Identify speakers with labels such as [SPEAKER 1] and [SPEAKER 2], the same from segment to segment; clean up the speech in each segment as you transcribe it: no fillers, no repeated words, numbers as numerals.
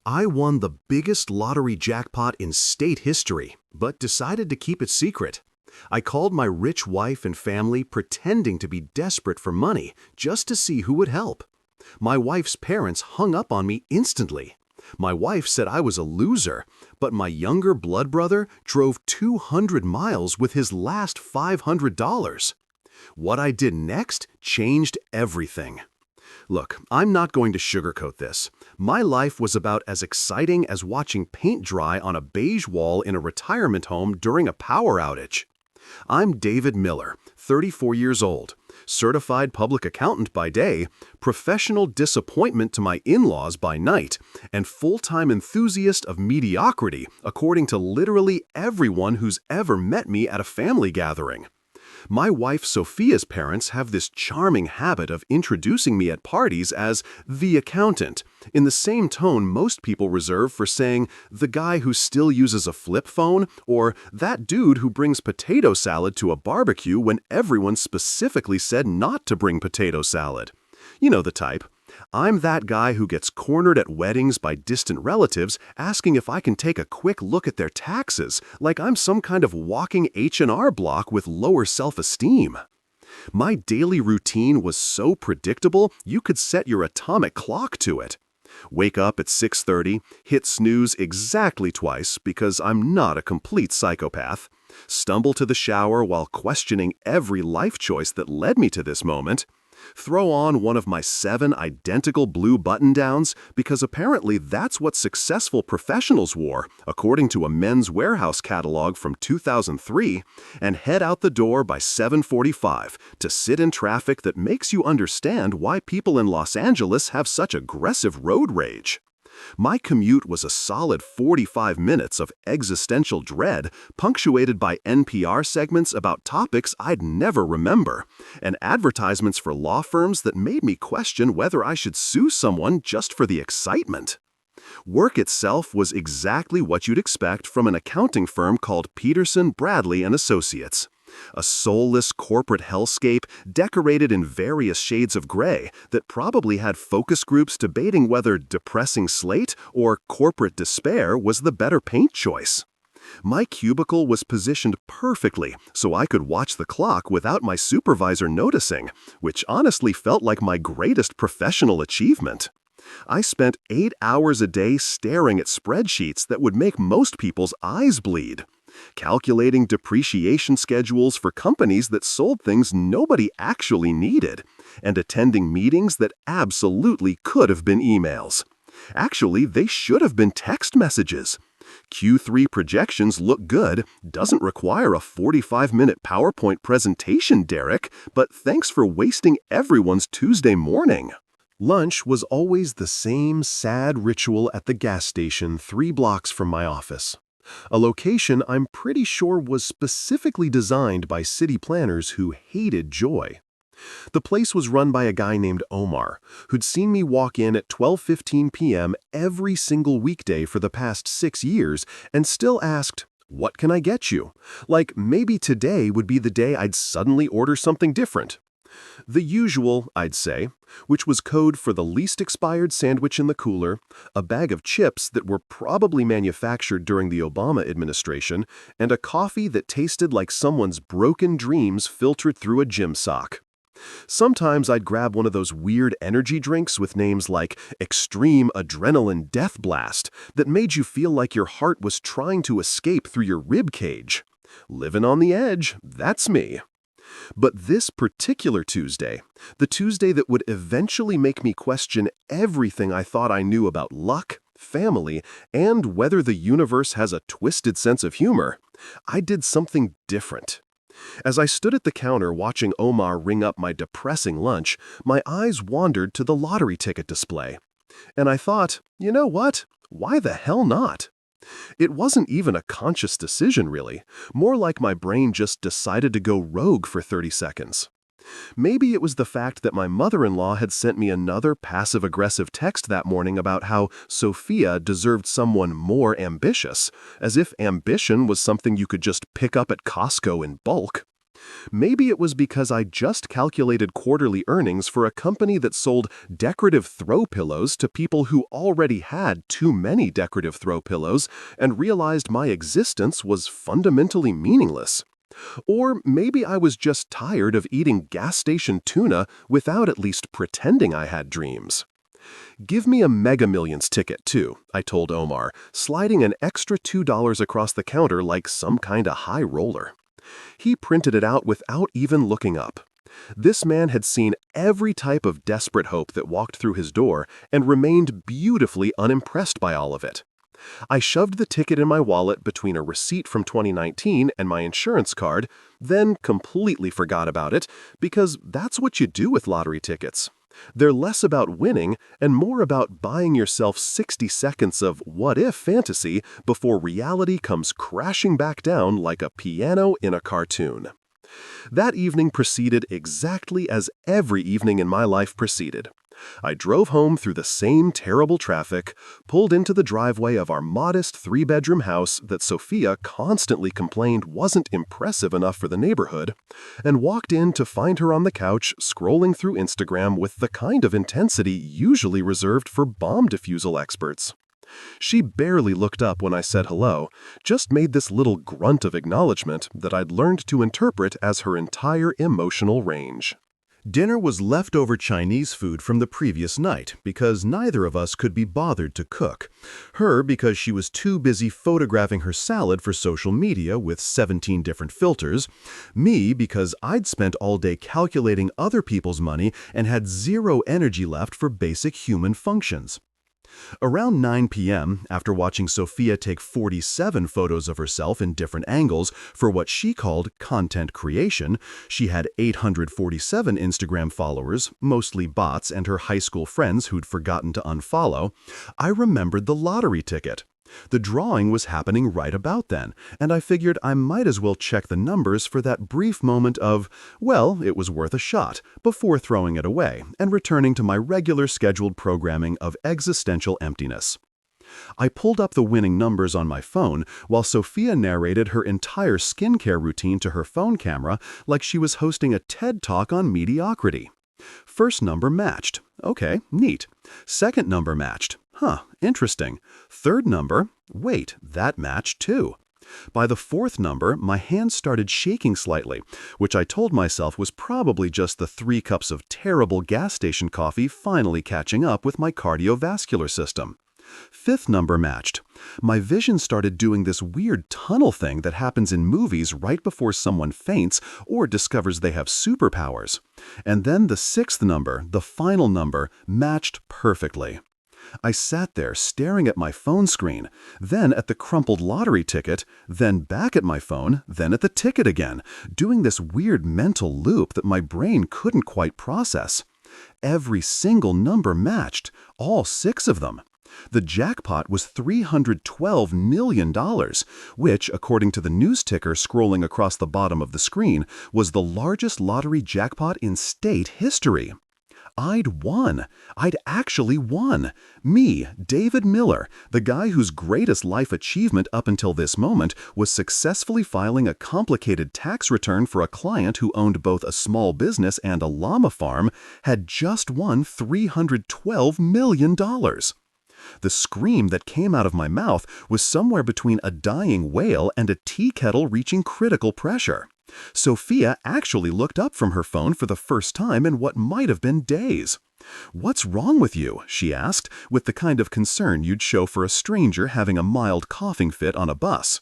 [SPEAKER 1] I won the biggest lottery jackpot in state history, but decided to keep it secret. I called my rich wife and family pretending to be desperate for money just to see who would help. My wife's parents hung up on me instantly. My wife said I was a loser, but my younger blood brother drove 200 miles with his last $500. What I did next changed everything. Look, I'm not going to sugarcoat this. My life was about as exciting as watching paint dry on a beige wall in a retirement home during a power outage. I'm David Miller, 34 years old, certified public accountant by day, professional disappointment to my in-laws by night, and full-time enthusiast of mediocrity, according to literally everyone who's ever met me at a family gathering. My wife Sophia's parents have this charming habit of introducing me at parties as the accountant, in the same tone most people reserve for saying the guy who still uses a flip phone or that dude who brings potato salad to a barbecue when everyone specifically said not to bring potato salad. You know the type. I'm that guy who gets cornered at weddings by distant relatives asking if I can take a quick look at their taxes, like I'm some kind of walking H&R block with lower self-esteem. My daily routine was so predictable you could set your atomic clock to it. Wake up at 6:30, hit snooze exactly twice because I'm not a complete psychopath, stumble to the shower while questioning every life choice that led me to this moment, throw on one of my 7 identical blue button-downs because apparently that's what successful professionals wore, according to a Men's Warehouse catalog from 2003, and head out the door by 7:45 to sit in traffic that makes you understand why people in Los Angeles have such aggressive road rage. My commute was a solid 45 minutes of existential dread, punctuated by NPR segments about topics I'd never remember, and advertisements for law firms that made me question whether I should sue someone just for the excitement. Work itself was exactly what you'd expect from an accounting firm called Peterson, Bradley and Associates. A soulless corporate hellscape decorated in various shades of gray that probably had focus groups debating whether depressing slate or corporate despair was the better paint choice. My cubicle was positioned perfectly so I could watch the clock without my supervisor noticing, which honestly felt like my greatest professional achievement. I spent 8 hours a day staring at spreadsheets that would make most people's eyes bleed, calculating depreciation schedules for companies that sold things nobody actually needed, and attending meetings that absolutely could have been emails. Actually, they should have been text messages. Q3 projections look good, doesn't require a 45-minute PowerPoint presentation, Derek, but thanks for wasting everyone's Tuesday morning. Lunch was always the same sad ritual at the gas station 3 blocks from my office. A location I'm pretty sure was specifically designed by city planners who hated joy. The place was run by a guy named Omar, who'd seen me walk in at 12:15 p.m. every single weekday for the past 6 years and still asked, "What can I get you?" Like maybe today would be the day I'd suddenly order something different. The usual, I'd say, which was code for the least expired sandwich in the cooler, a bag of chips that were probably manufactured during the Obama administration, and a coffee that tasted like someone's broken dreams filtered through a gym sock. Sometimes I'd grab one of those weird energy drinks with names like Extreme Adrenaline Death Blast that made you feel like your heart was trying to escape through your rib cage. Living on the edge, that's me. But this particular Tuesday, the Tuesday that would eventually make me question everything I thought I knew about luck, family, and whether the universe has a twisted sense of humor, I did something different. As I stood at the counter watching Omar ring up my depressing lunch, my eyes wandered to the lottery ticket display. And I thought, you know what? Why the hell not? It wasn't even a conscious decision, really, more like my brain just decided to go rogue for 30 seconds. Maybe it was the fact that my mother-in-law had sent me another passive-aggressive text that morning about how Sophia deserved someone more ambitious, as if ambition was something you could just pick up at Costco in bulk. Maybe it was because I just calculated quarterly earnings for a company that sold decorative throw pillows to people who already had too many decorative throw pillows and realized my existence was fundamentally meaningless. Or maybe I was just tired of eating gas station tuna without at least pretending I had dreams. "Give me a Mega Millions ticket, too," I told Omar, sliding an extra $2 across the counter like some kinda high roller. He printed it out without even looking up. This man had seen every type of desperate hope that walked through his door and remained beautifully unimpressed by all of it. I shoved the ticket in my wallet between a receipt from 2019 and my insurance card, then completely forgot about it, because that's what you do with lottery tickets. They're less about winning and more about buying yourself 60 seconds of what-if fantasy before reality comes crashing back down like a piano in a cartoon. That evening proceeded exactly as every evening in my life proceeded. I drove home through the same terrible traffic, pulled into the driveway of our modest 3-bedroom house that Sophia constantly complained wasn't impressive enough for the neighborhood, and walked in to find her on the couch scrolling through Instagram with the kind of intensity usually reserved for bomb defusal experts. She barely looked up when I said hello, just made this little grunt of acknowledgement that I'd learned to interpret as her entire emotional range. Dinner was leftover Chinese food from the previous night because neither of us could be bothered to cook. Her because she was too busy photographing her salad for social media with 17 different filters. Me because I'd spent all day calculating other people's money and had zero energy left for basic human functions. Around 9 p.m., after watching Sophia take 47 photos of herself in different angles for what she called content creation, she had 847 Instagram followers, mostly bots and her high school friends who'd forgotten to unfollow, I remembered the lottery ticket. The drawing was happening right about then, and I figured I might as well check the numbers for that brief moment of, well, it was worth a shot, before throwing it away and returning to my regular scheduled programming of existential emptiness. I pulled up the winning numbers on my phone while Sophia narrated her entire skincare routine to her phone camera like she was hosting a TED Talk on mediocrity. First number matched. Okay, neat. Second number matched. Huh, interesting. Third number, wait, that matched too. By the fourth number, my hands started shaking slightly, which I told myself was probably just the 3 cups of terrible gas station coffee finally catching up with my cardiovascular system. Fifth number matched. My vision started doing this weird tunnel thing that happens in movies right before someone faints or discovers they have superpowers. And then the sixth number, the final number, matched perfectly. I sat there staring at my phone screen, then at the crumpled lottery ticket, then back at my phone, then at the ticket again, doing this weird mental loop that my brain couldn't quite process. Every single number matched, all 6 of them. The jackpot was $312 million, which, according to the news ticker scrolling across the bottom of the screen, was the largest lottery jackpot in state history. I'd won. I'd actually won. Me, David Miller, the guy whose greatest life achievement up until this moment was successfully filing a complicated tax return for a client who owned both a small business and a llama farm, had just won $312 million. The scream that came out of my mouth was somewhere between a dying whale and a tea kettle reaching critical pressure. Sophia actually looked up from her phone for the first time in what might have been days. "What's wrong with you?" she asked, with the kind of concern you'd show for a stranger having a mild coughing fit on a bus.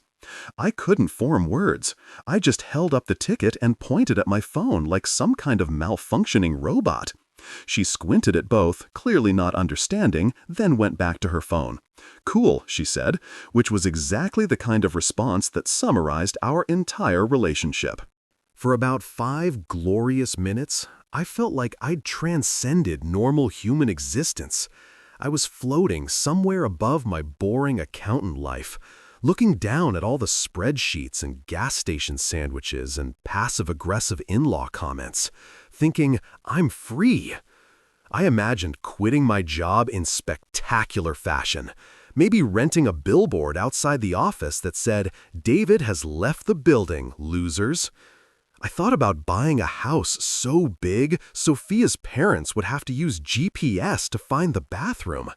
[SPEAKER 1] I couldn't form words. I just held up the ticket and pointed at my phone like some kind of malfunctioning robot. She squinted at both, clearly not understanding, then went back to her phone. "Cool," she said, which was exactly the kind of response that summarized our entire relationship. For about 5 glorious minutes, I felt like I'd transcended normal human existence. I was floating somewhere above my boring accountant life, looking down at all the spreadsheets and gas station sandwiches and passive-aggressive in-law comments, thinking, I'm free. I imagined quitting my job in spectacular fashion, maybe renting a billboard outside the office that said, "David has left the building, losers." I thought about buying a house so big Sophia's parents would have to use GPS to find the bathroom.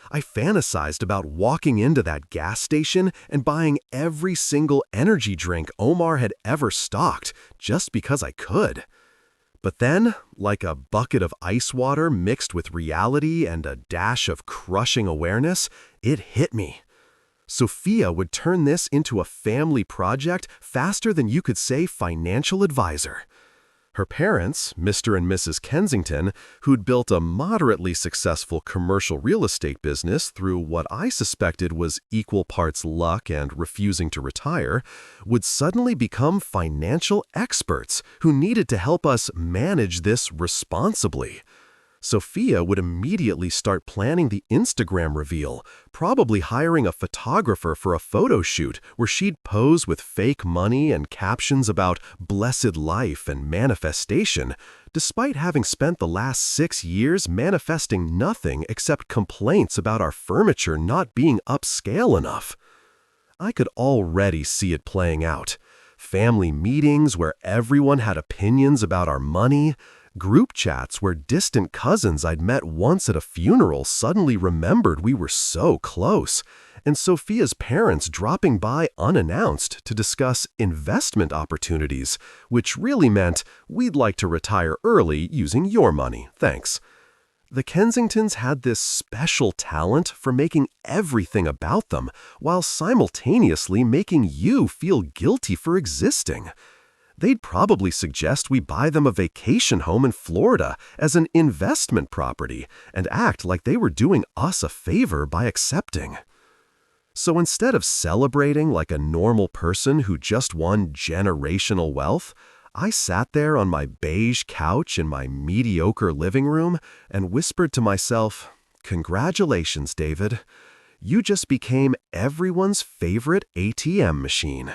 [SPEAKER 1] I fantasized about walking into that gas station and buying every single energy drink Omar had ever stocked just because I could. But then, like a bucket of ice water mixed with reality and a dash of crushing awareness, it hit me. Sophia would turn this into a family project faster than you could say financial advisor. Her parents, Mr. and Mrs. Kensington, who'd built a moderately successful commercial real estate business through what I suspected was equal parts luck and refusing to retire, would suddenly become financial experts who needed to help us manage this responsibly. Sophia would immediately start planning the Instagram reveal, probably hiring a photographer for a photo shoot where she'd pose with fake money and captions about blessed life and manifestation, despite having spent the last 6 years manifesting nothing except complaints about our furniture not being upscale enough. I could already see it playing out. Family meetings where everyone had opinions about our money, group chats where distant cousins I'd met once at a funeral suddenly remembered we were so close, and Sophia's parents dropping by unannounced to discuss investment opportunities, which really meant we'd like to retire early using your money, thanks. The Kensingtons had this special talent for making everything about them while simultaneously making you feel guilty for existing. They'd probably suggest we buy them a vacation home in Florida as an investment property and act like they were doing us a favor by accepting. So instead of celebrating like a normal person who just won generational wealth, I sat there on my beige couch in my mediocre living room and whispered to myself, "Congratulations, David. You just became everyone's favorite ATM machine."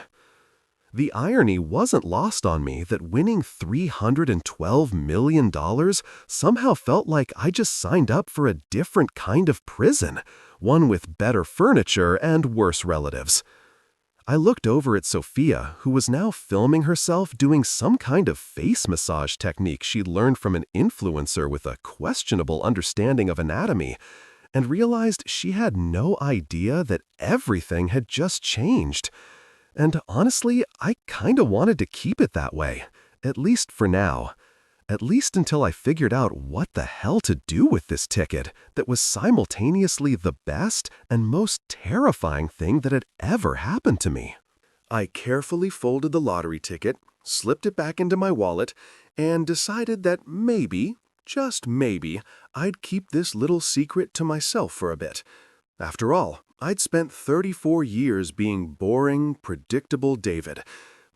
[SPEAKER 1] The irony wasn't lost on me that winning $312 million somehow felt like I just signed up for a different kind of prison, one with better furniture and worse relatives. I looked over at Sophia, who was now filming herself doing some kind of face massage technique she'd learned from an influencer with a questionable understanding of anatomy, and realized she had no idea that everything had just changed. And honestly, I kinda wanted to keep it that way, at least for now. At least until I figured out what the hell to do with this ticket that was simultaneously the best and most terrifying thing that had ever happened to me. I carefully folded the lottery ticket, slipped it back into my wallet, and decided that maybe, just maybe, I'd keep this little secret to myself for a bit. After all, I'd spent 34 years being boring, predictable David.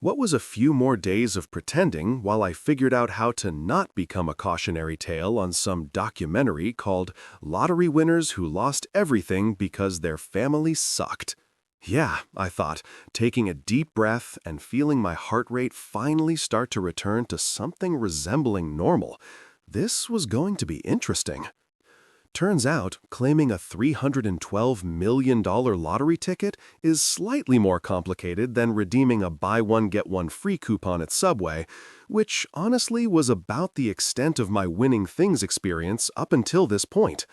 [SPEAKER 1] What was a few more days of pretending while I figured out how to not become a cautionary tale on some documentary called Lottery Winners Who Lost Everything Because Their Family Sucked? Yeah, I thought, taking a deep breath and feeling my heart rate finally start to return to something resembling normal. This was going to be interesting. Turns out, claiming a $312 million lottery ticket is slightly more complicated than redeeming a buy-one-get-one-free coupon at Subway, which honestly was about the extent of my winning things experience up until this point.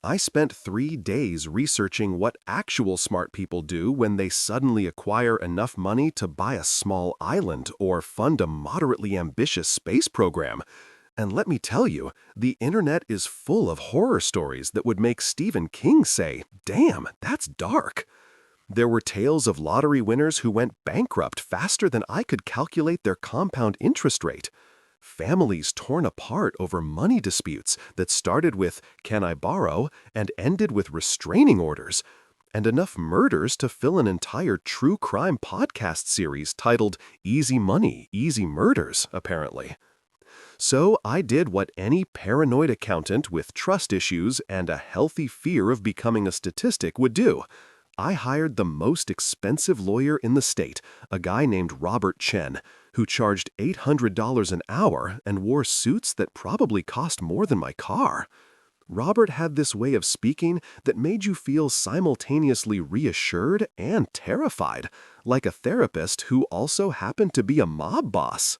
[SPEAKER 1] I spent 3 days researching what actual smart people do when they suddenly acquire enough money to buy a small island or fund a moderately ambitious space program. And let me tell you, the internet is full of horror stories that would make Stephen King say, "Damn, that's dark." There were tales of lottery winners who went bankrupt faster than I could calculate their compound interest rate. Families torn apart over money disputes that started with, "Can I borrow?" and ended with restraining orders. And enough murders to fill an entire true crime podcast series titled Easy Money, Easy Murders, apparently. So I did what any paranoid accountant with trust issues and a healthy fear of becoming a statistic would do. I hired the most expensive lawyer in the state, a guy named Robert Chen, who charged $800 an hour and wore suits that probably cost more than my car. Robert had this way of speaking that made you feel simultaneously reassured and terrified, like a therapist who also happened to be a mob boss.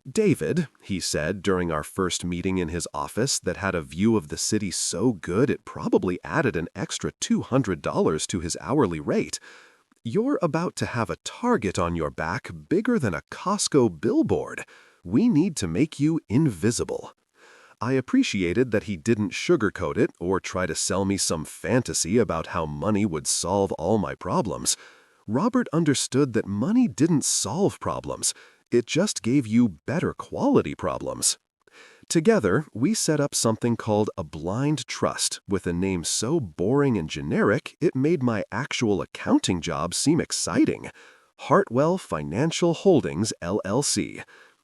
[SPEAKER 1] "David," he said during our first meeting in his office that had a view of the city so good it probably added an extra $200 to his hourly rate, "you're about to have a target on your back bigger than a Costco billboard. We need to make you invisible." I appreciated that he didn't sugarcoat it or try to sell me some fantasy about how money would solve all my problems. Robert understood that money didn't solve problems. It just gave you better quality problems. Together, we set up something called a blind trust with a name so boring and generic it made my actual accounting job seem exciting. Hartwell Financial Holdings, LLC.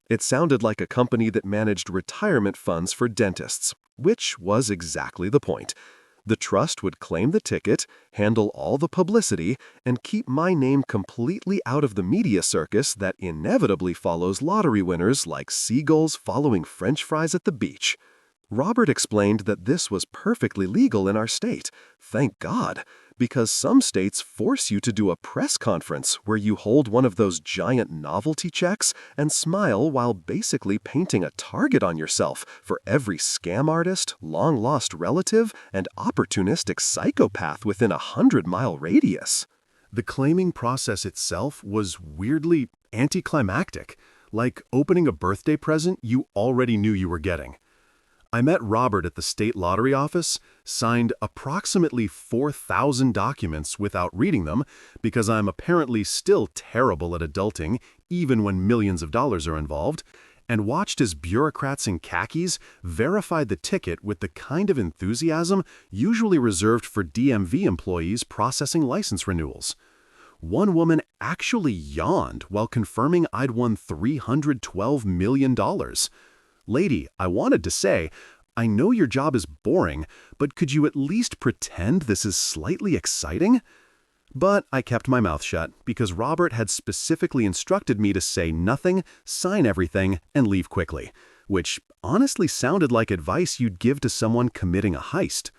[SPEAKER 1] It sounded like a company that managed retirement funds for dentists, which was exactly the point. The trust would claim the ticket, handle all the publicity, and keep my name completely out of the media circus that inevitably follows lottery winners like seagulls following French fries at the beach. Robert explained that this was perfectly legal in our state, thank God, because some states force you to do a press conference where you hold one of those giant novelty checks and smile while basically painting a target on yourself for every scam artist, long-lost relative, and opportunistic psychopath within a 100-mile radius. The claiming process itself was weirdly anticlimactic, like opening a birthday present you already knew you were getting. I met Robert at the state lottery office, signed approximately 4,000 documents without reading them because I'm apparently still terrible at adulting even when millions of dollars are involved, and watched as bureaucrats in khakis verified the ticket with the kind of enthusiasm usually reserved for DMV employees processing license renewals. One woman actually yawned while confirming I'd won $312 million. "Lady, I wanted to say, I know your job is boring, but could you at least pretend this is slightly exciting?" But I kept my mouth shut because Robert had specifically instructed me to say nothing, sign everything, and leave quickly, which honestly sounded like advice you'd give to someone committing a heist.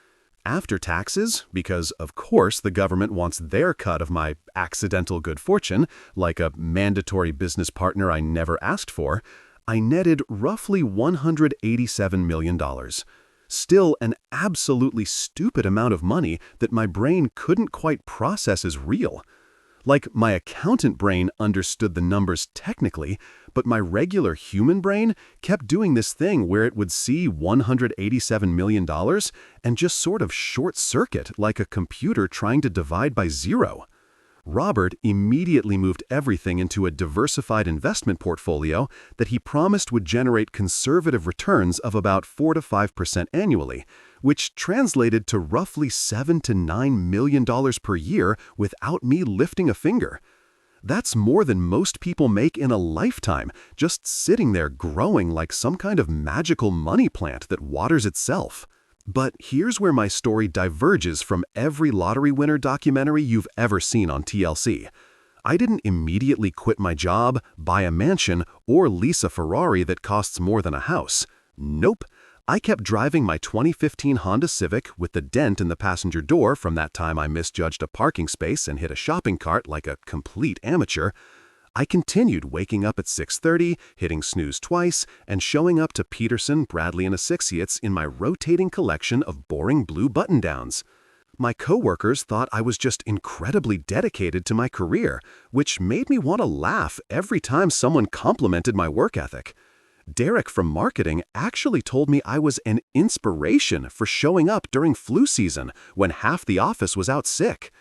[SPEAKER 1] After taxes, because of course the government wants their cut of my accidental good fortune, like a mandatory business partner I never asked for, I netted roughly $187 million. Still an absolutely stupid amount of money that my brain couldn't quite process as real. Like my accountant brain understood the numbers technically, but my regular human brain kept doing this thing where it would see $187 million and just sort of short-circuit like a computer trying to divide by zero. Robert immediately moved everything into a diversified investment portfolio that he promised would generate conservative returns of about 4 to 5% annually, which translated to roughly $7 to $9 million per year without me lifting a finger. That's more than most people make in a lifetime, just sitting there growing like some kind of magical money plant that waters itself. But here's where my story diverges from every lottery winner documentary you've ever seen on TLC. I didn't immediately quit my job, buy a mansion, or lease a Ferrari that costs more than a house. Nope. I kept driving my 2015 Honda Civic with the dent in the passenger door from that time I misjudged a parking space and hit a shopping cart like a complete amateur. I continued waking up at 6:30, hitting snooze twice, and showing up to Peterson, Bradley & Associates in my rotating collection of boring blue button-downs. My coworkers thought I was just incredibly dedicated to my career, which made me want to laugh every time someone complimented my work ethic. Derek from marketing actually told me I was an inspiration for showing up during flu season when half the office was out sick.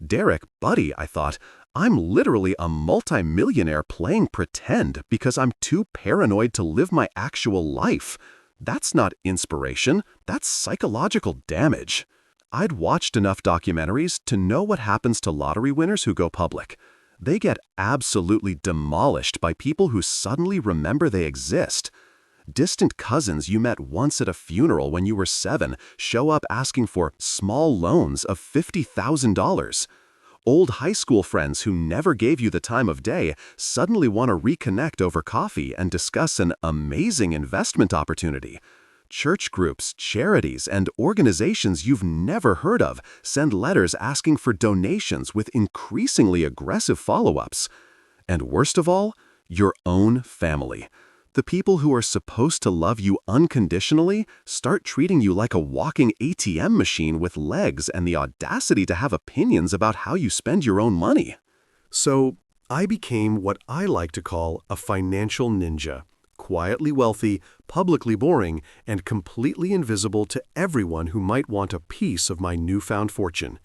[SPEAKER 1] Derek, buddy, I thought, I'm literally a multimillionaire playing pretend because I'm too paranoid to live my actual life. That's not inspiration, that's psychological damage. I'd watched enough documentaries to know what happens to lottery winners who go public. They get absolutely demolished by people who suddenly remember they exist. Distant cousins you met once at a funeral when you were 7 show up asking for small loans of $50,000. Old high school friends who never gave you the time of day suddenly want to reconnect over coffee and discuss an amazing investment opportunity. Church groups, charities, and organizations you've never heard of send letters asking for donations with increasingly aggressive follow-ups. And worst of all, your own family. The people who are supposed to love you unconditionally start treating you like a walking ATM machine with legs and the audacity to have opinions about how you spend your own money. So, I became what I like to call a financial ninja. Quietly wealthy, publicly boring, and completely invisible to everyone who might want a piece of my newfound fortune.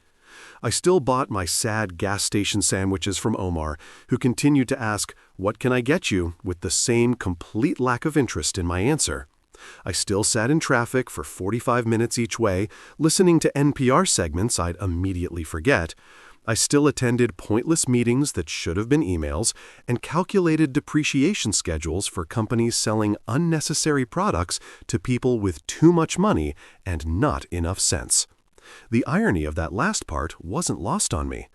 [SPEAKER 1] I still bought my sad gas station sandwiches from Omar, who continued to ask, "What can I get you?" with the same complete lack of interest in my answer. I still sat in traffic for 45 minutes each way, listening to NPR segments I'd immediately forget. I still attended pointless meetings that should have been emails, and calculated depreciation schedules for companies selling unnecessary products to people with too much money and not enough sense. The irony of that last part wasn't lost on me.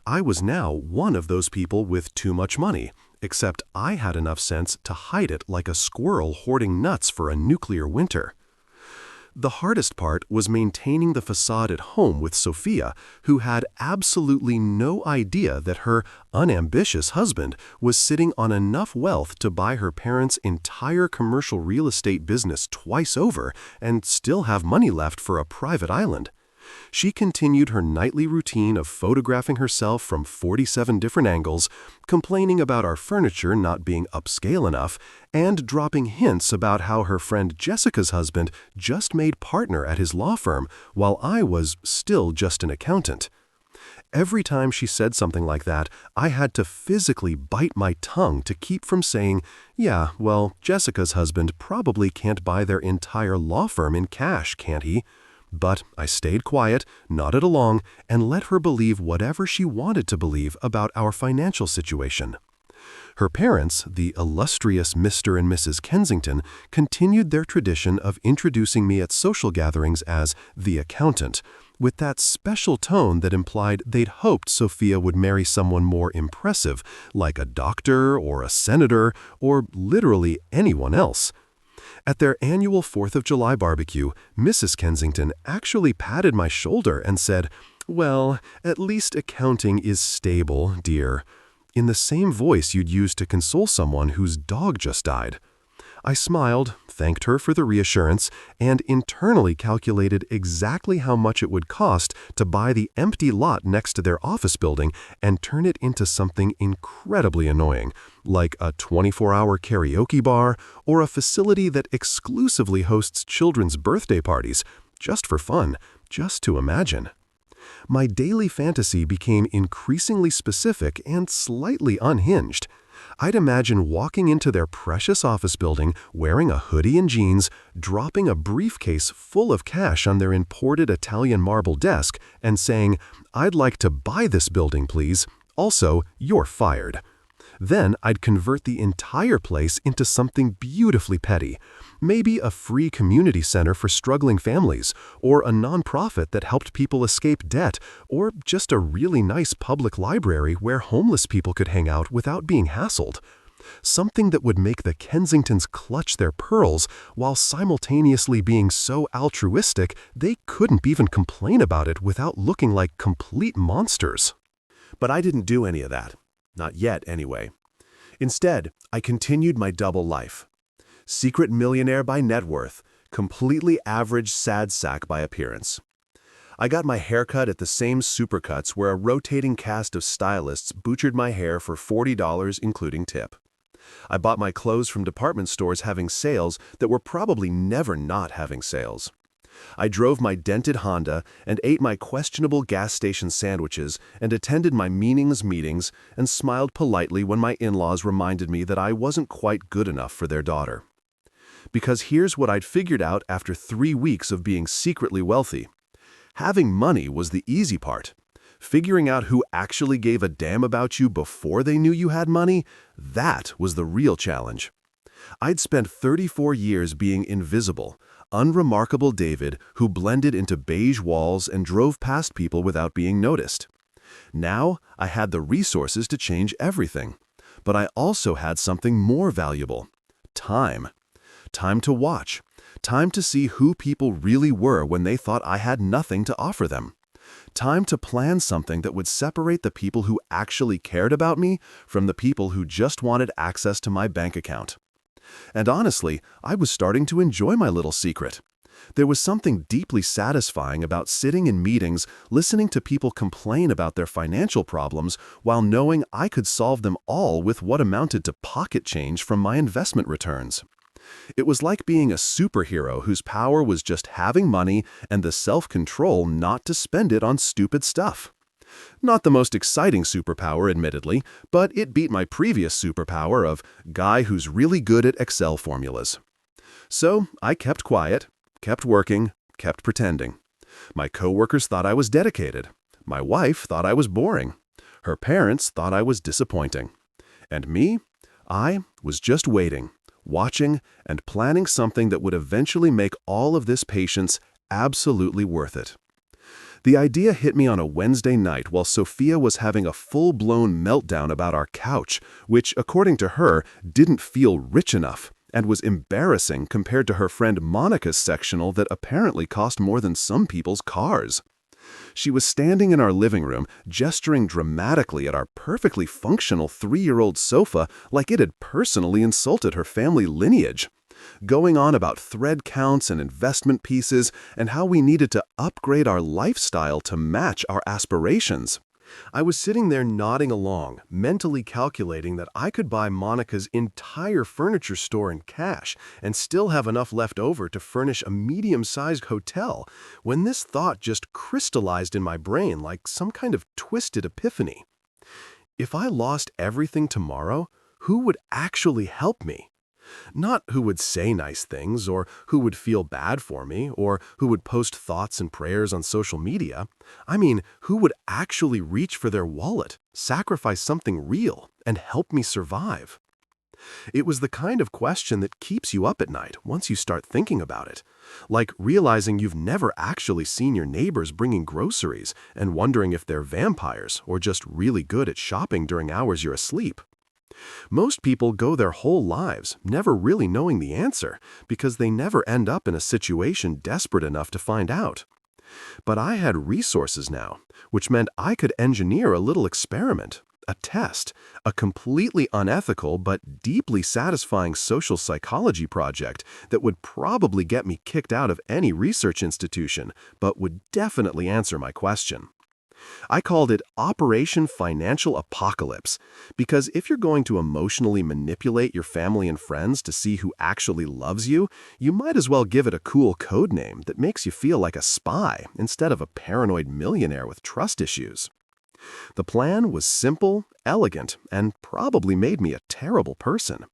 [SPEAKER 1] I was now one of those people with too much money, except I had enough sense to hide it like a squirrel hoarding nuts for a nuclear winter. The hardest part was maintaining the facade at home with Sophia, who had absolutely no idea that her unambitious husband was sitting on enough wealth to buy her parents' entire commercial real estate business twice over and still have money left for a private island. She continued her nightly routine of photographing herself from 47 different angles, complaining about our furniture not being upscale enough, and dropping hints about how her friend Jessica's husband just made partner at his law firm, while I was still just an accountant. Every time she said something like that, I had to physically bite my tongue to keep from saying, "Yeah, well, Jessica's husband probably can't buy their entire law firm in cash, can't he?" But I stayed quiet, nodded along, and let her believe whatever she wanted to believe about our financial situation. Her parents, the illustrious Mr. and Mrs. Kensington, continued their tradition of introducing me at social gatherings as the accountant, with that special tone that implied they'd hoped Sophia would marry someone more impressive, like a doctor or a senator or literally anyone else. At their annual 4th of July barbecue, Mrs. Kensington actually patted my shoulder and said, "Well, at least accounting is stable, dear," in the same voice you'd use to console someone whose dog just died. I smiled, thanked her for the reassurance, and internally calculated exactly how much it would cost to buy the empty lot next to their office building and turn it into something incredibly annoying, like a 24-hour karaoke bar or a facility that exclusively hosts children's birthday parties, just for fun, just to imagine. My daily fantasy became increasingly specific and slightly unhinged. I'd imagine walking into their precious office building, wearing a hoodie and jeans, dropping a briefcase full of cash on their imported Italian marble desk, and saying, "I'd like to buy this building, please. Also, you're fired." Then I'd convert the entire place into something beautifully petty. Maybe a free community center for struggling families, or a nonprofit that helped people escape debt, or just a really nice public library where homeless people could hang out without being hassled. Something that would make the Kensingtons clutch their pearls while simultaneously being so altruistic they couldn't even complain about it without looking like complete monsters. But I didn't do any of that. Not yet, anyway. Instead, I continued my double life. Secret millionaire by net worth, completely average sad sack by appearance. I got my hair cut at the same Supercuts where a rotating cast of stylists butchered my hair for $40 including tip. I bought my clothes from department stores having sales that were probably never not having sales. I drove my dented Honda and ate my questionable gas station sandwiches and attended my meetings and smiled politely when my in-laws reminded me that I wasn't quite good enough for their daughter. Because here's what I'd figured out after 3 weeks of being secretly wealthy. Having money was the easy part. Figuring out who actually gave a damn about you before they knew you had money, that was the real challenge. I'd spent 34 years being invisible, unremarkable David who blended into beige walls and drove past people without being noticed. Now, I had the resources to change everything. But I also had something more valuable. Time. Time to watch. Time to see who people really were when they thought I had nothing to offer them. Time to plan something that would separate the people who actually cared about me from the people who just wanted access to my bank account. And honestly, I was starting to enjoy my little secret. There was something deeply satisfying about sitting in meetings, listening to people complain about their financial problems, while knowing I could solve them all with what amounted to pocket change from my investment returns. It was like being a superhero whose power was just having money and the self-control not to spend it on stupid stuff. Not the most exciting superpower, admittedly, but it beat my previous superpower of guy who's really good at Excel formulas. So I kept quiet, kept working, kept pretending. My coworkers thought I was dedicated. My wife thought I was boring. Her parents thought I was disappointing. And me? I was just waiting, watching, and planning something that would eventually make all of this patience absolutely worth it. The idea hit me on a Wednesday night while Sophia was having a full-blown meltdown about our couch, which, according to her, didn't feel rich enough and was embarrassing compared to her friend Monica's sectional that apparently cost more than some people's cars. She was standing in our living room, gesturing dramatically at our perfectly functional 3-year-old sofa like it had personally insulted her family lineage, going on about thread counts and investment pieces and how we needed to upgrade our lifestyle to match our aspirations. I was sitting there nodding along, mentally calculating that I could buy Monica's entire furniture store in cash and still have enough left over to furnish a medium-sized hotel, when this thought just crystallized in my brain like some kind of twisted epiphany. If I lost everything tomorrow, who would actually help me? Not who would say nice things, or who would feel bad for me, or who would post thoughts and prayers on social media. I mean, who would actually reach for their wallet, sacrifice something real, and help me survive? It was the kind of question that keeps you up at night once you start thinking about it. Like realizing you've never actually seen your neighbors bringing groceries and wondering if they're vampires or just really good at shopping during hours you're asleep. Most people go their whole lives never really knowing the answer because they never end up in a situation desperate enough to find out. But I had resources now, which meant I could engineer a little experiment, a test, a completely unethical but deeply satisfying social psychology project that would probably get me kicked out of any research institution, but would definitely answer my question. I called it Operation Financial Apocalypse because if you're going to emotionally manipulate your family and friends to see who actually loves you, you might as well give it a cool code name that makes you feel like a spy instead of a paranoid millionaire with trust issues. The plan was simple, elegant, and probably made me a terrible person.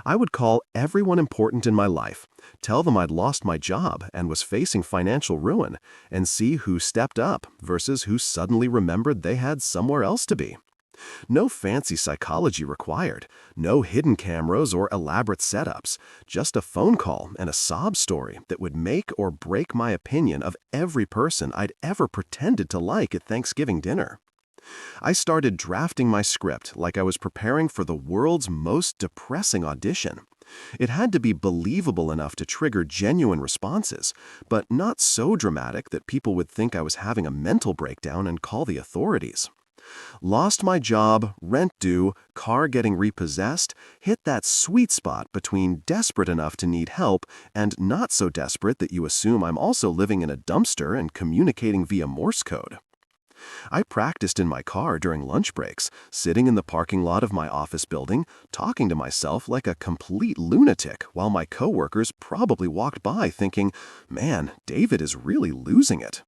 [SPEAKER 1] I would call everyone important in my life, tell them I'd lost my job and was facing financial ruin, and see who stepped up versus who suddenly remembered they had somewhere else to be. No fancy psychology required, no hidden cameras or elaborate setups, just a phone call and a sob story that would make or break my opinion of every person I'd ever pretended to like at Thanksgiving dinner. I started drafting my script like I was preparing for the world's most depressing audition. It had to be believable enough to trigger genuine responses, but not so dramatic that people would think I was having a mental breakdown and call the authorities. Lost my job, rent due, car getting repossessed, hit that sweet spot between desperate enough to need help and not so desperate that you assume I'm also living in a dumpster and communicating via Morse code. I practiced in my car during lunch breaks, sitting in the parking lot of my office building, talking to myself like a complete lunatic while my coworkers probably walked by thinking, man, David is really losing it.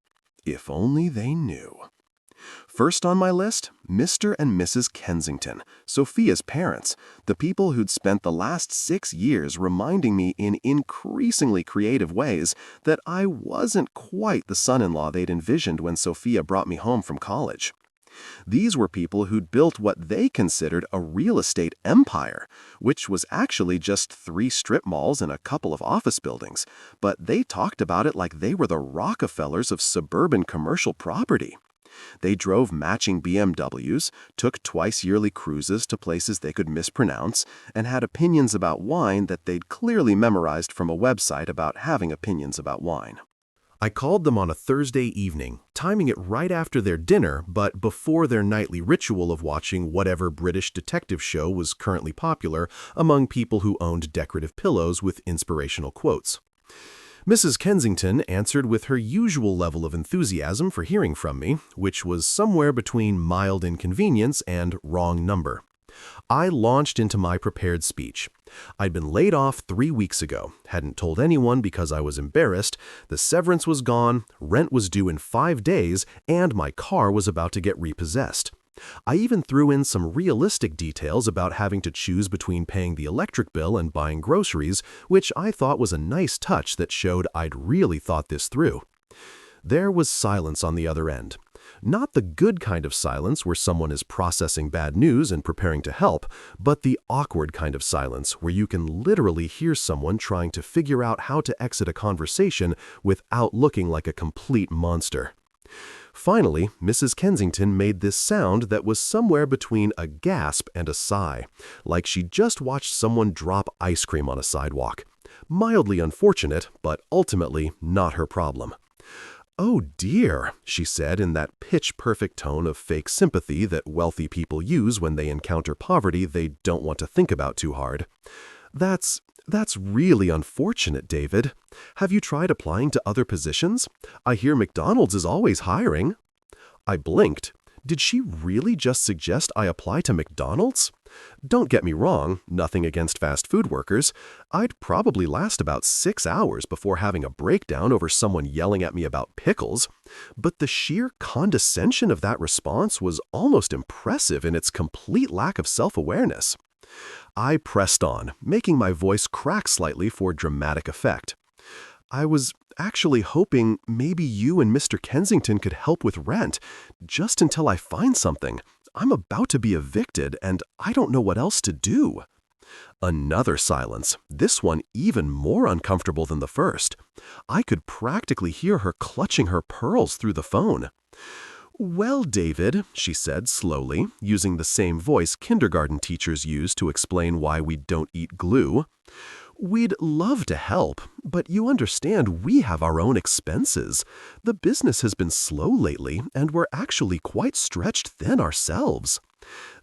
[SPEAKER 1] If only they knew. First on my list, Mr. and Mrs. Kensington, Sophia's parents, the people who'd spent the last 6 years reminding me in increasingly creative ways that I wasn't quite the son-in-law they'd envisioned when Sophia brought me home from college. These were people who'd built what they considered a real estate empire, which was actually just 3 strip malls and a couple of office buildings, but they talked about it like they were the Rockefellers of suburban commercial property. They drove matching BMWs, took twice-yearly cruises to places they could mispronounce, and had opinions about wine that they'd clearly memorized from a website about having opinions about wine. I called them on a Thursday evening, timing it right after their dinner but before their nightly ritual of watching whatever British detective show was currently popular among people who owned decorative pillows with inspirational quotes. Mrs. Kensington answered with her usual level of enthusiasm for hearing from me, which was somewhere between mild inconvenience and wrong number. I launched into my prepared speech. I'd been laid off 3 weeks ago, hadn't told anyone because I was embarrassed, the severance was gone, rent was due in 5 days, and my car was about to get repossessed. I even threw in some realistic details about having to choose between paying the electric bill and buying groceries, which I thought was a nice touch that showed I'd really thought this through. There was silence on the other end. Not the good kind of silence where someone is processing bad news and preparing to help, but the awkward kind of silence where you can literally hear someone trying to figure out how to exit a conversation without looking like a complete monster. Finally, Mrs. Kensington made this sound that was somewhere between a gasp and a sigh, like she just watched someone drop ice cream on a sidewalk. Mildly unfortunate, but ultimately not her problem. "Oh dear," she said in that pitch-perfect tone of fake sympathy that wealthy people use when they encounter poverty they don't want to think about too hard. That's really unfortunate, David. Have you tried applying to other positions? I hear McDonald's is always hiring." I blinked. Did she really just suggest I apply to McDonald's? Don't get me wrong, nothing against fast food workers. I'd probably last about 6 hours before having a breakdown over someone yelling at me about pickles. But the sheer condescension of that response was almost impressive in its complete lack of self-awareness. I pressed on, making my voice crack slightly for dramatic effect. "I was actually hoping maybe you and Mr. Kensington could help with rent, just until I find something. I'm about to be evicted, and I don't know what else to do." Another silence, this one even more uncomfortable than the first. I could practically hear her clutching her pearls through the phone. "Well, David," she said slowly, using the same voice kindergarten teachers use to explain why we don't eat glue, "we'd love to help, but you understand we have our own expenses. The business has been slow lately, and we're actually quite stretched thin ourselves."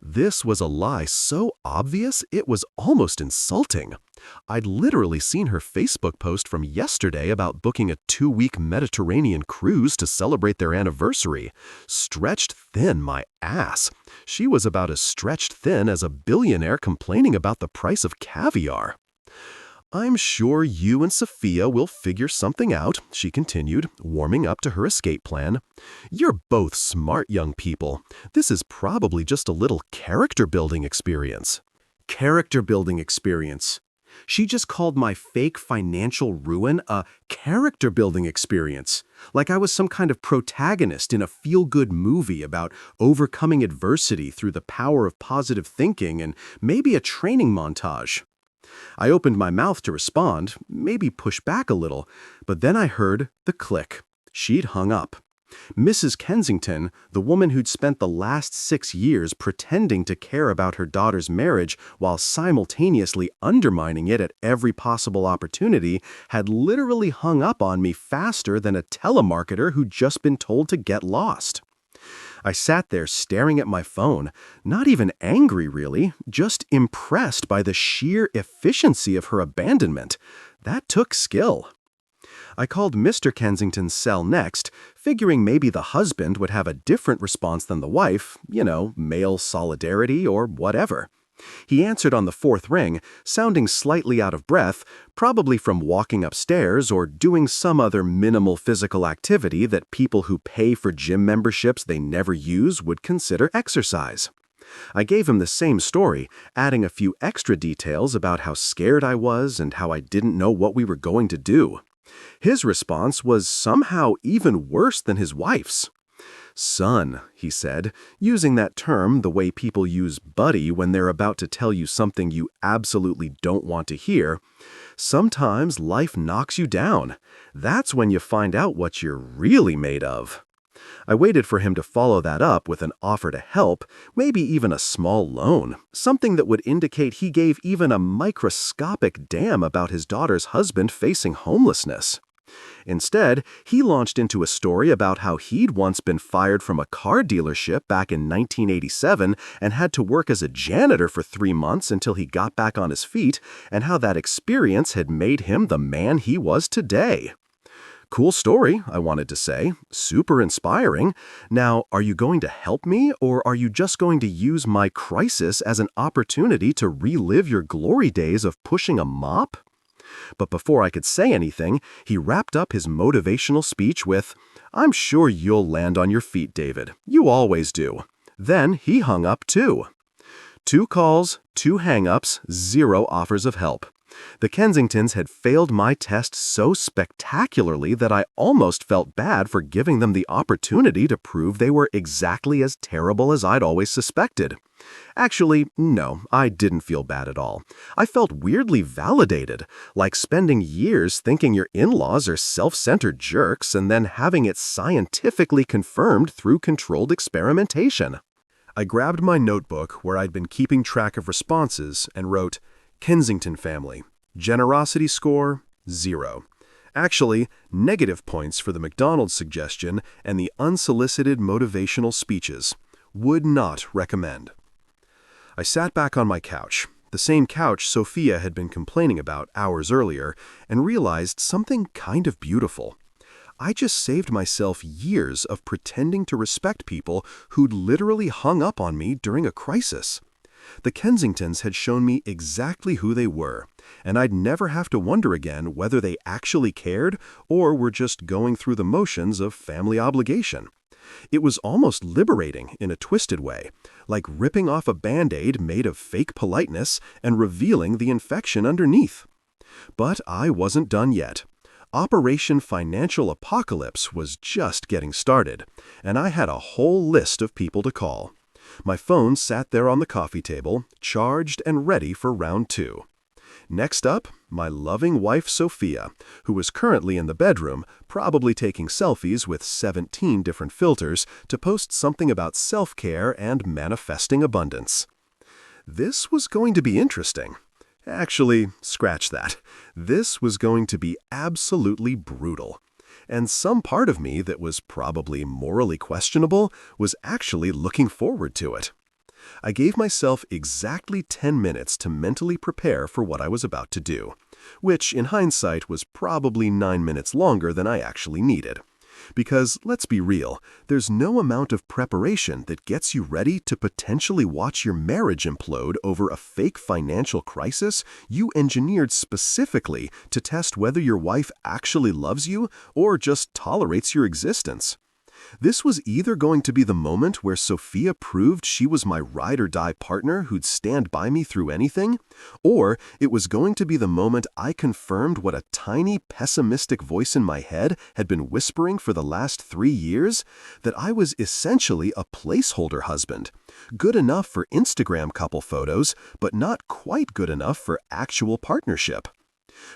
[SPEAKER 1] This was a lie so obvious it was almost insulting. I'd literally seen her Facebook post from yesterday about booking a 2-week Mediterranean cruise to celebrate their anniversary. Stretched thin, my ass. She was about as stretched thin as a billionaire complaining about the price of caviar. "I'm sure you and Sophia will figure something out," she continued, warming up to her escape plan. "You're both smart young people. This is probably just a little character-building experience." Character-building experience. She just called my fake financial ruin a character-building experience, like I was some kind of protagonist in a feel-good movie about overcoming adversity through the power of positive thinking and maybe a training montage. I opened my mouth to respond, maybe push back a little, but then I heard the click. She'd hung up. Mrs. Kensington, the woman who'd spent the last 6 years pretending to care about her daughter's marriage while simultaneously undermining it at every possible opportunity, had literally hung up on me faster than a telemarketer who'd just been told to get lost. I sat there staring at my phone, not even angry really, just impressed by the sheer efficiency of her abandonment. That took skill. I called Mr. Kensington's cell next, figuring maybe the husband would have a different response than the wife, male solidarity or whatever. He answered on the 4th ring, sounding slightly out of breath, probably from walking upstairs or doing some other minimal physical activity that people who pay for gym memberships they never use would consider exercise. I gave him the same story, adding a few extra details about how scared I was and how I didn't know what we were going to do. His response was somehow even worse than his wife's. "Son," he said, using that term the way people use buddy when they're about to tell you something you absolutely don't want to hear, "sometimes life knocks you down. That's when you find out what you're really made of." I waited for him to follow that up with an offer to help, maybe even a small loan, something that would indicate he gave even a microscopic damn about his daughter's husband facing homelessness. Instead, he launched into a story about how he'd once been fired from a car dealership back in 1987 and had to work as a janitor for 3 months until he got back on his feet, and how that experience had made him the man he was today. Cool story, I wanted to say. Super inspiring. Now, are you going to help me, or are you just going to use my crisis as an opportunity to relive your glory days of pushing a mop? But before I could say anything, he wrapped up his motivational speech with, "I'm sure you'll land on your feet, David. You always do." Then he hung up too. 2 calls, 2 hang-ups, 0 offers of help. The Kensingtons had failed my test so spectacularly that I almost felt bad for giving them the opportunity to prove they were exactly as terrible as I'd always suspected. Actually, no, I didn't feel bad at all. I felt weirdly validated, like spending years thinking your in-laws are self-centered jerks and then having it scientifically confirmed through controlled experimentation. I grabbed my notebook where I'd been keeping track of responses and wrote, "Kensington family. Generosity score, 0. Actually, negative points for the McDonald suggestion and the unsolicited motivational speeches. Would not recommend." I sat back on my couch, the same couch Sophia had been complaining about hours earlier, and realized something kind of beautiful. I just saved myself years of pretending to respect people who'd literally hung up on me during a crisis. The Kensingtons had shown me exactly who they were, and I'd never have to wonder again whether they actually cared or were just going through the motions of family obligation. It was almost liberating in a twisted way, like ripping off a Band-Aid made of fake politeness and revealing the infection underneath. But I wasn't done yet. Operation Financial Apocalypse was just getting started, and I had a whole list of people to call. My phone sat there on the coffee table, charged and ready for round 2. Next up, my loving wife Sophia, who was currently in the bedroom, probably taking selfies with 17 different filters to post something about self-care and manifesting abundance. This was going to be interesting. Actually, scratch that. This was going to be absolutely brutal. And some part of me that was probably morally questionable was actually looking forward to it. I gave myself exactly 10 minutes to mentally prepare for what I was about to do, which in hindsight was probably 9 minutes longer than I actually needed. Because, let's be real, there's no amount of preparation that gets you ready to potentially watch your marriage implode over a fake financial crisis you engineered specifically to test whether your wife actually loves you or just tolerates your existence. This was either going to be the moment where Sophia proved she was my ride-or-die partner who'd stand by me through anything, or it was going to be the moment I confirmed what a tiny pessimistic voice in my head had been whispering for the last 3 years, that I was essentially a placeholder husband, good enough for Instagram couple photos, but not quite good enough for actual partnership.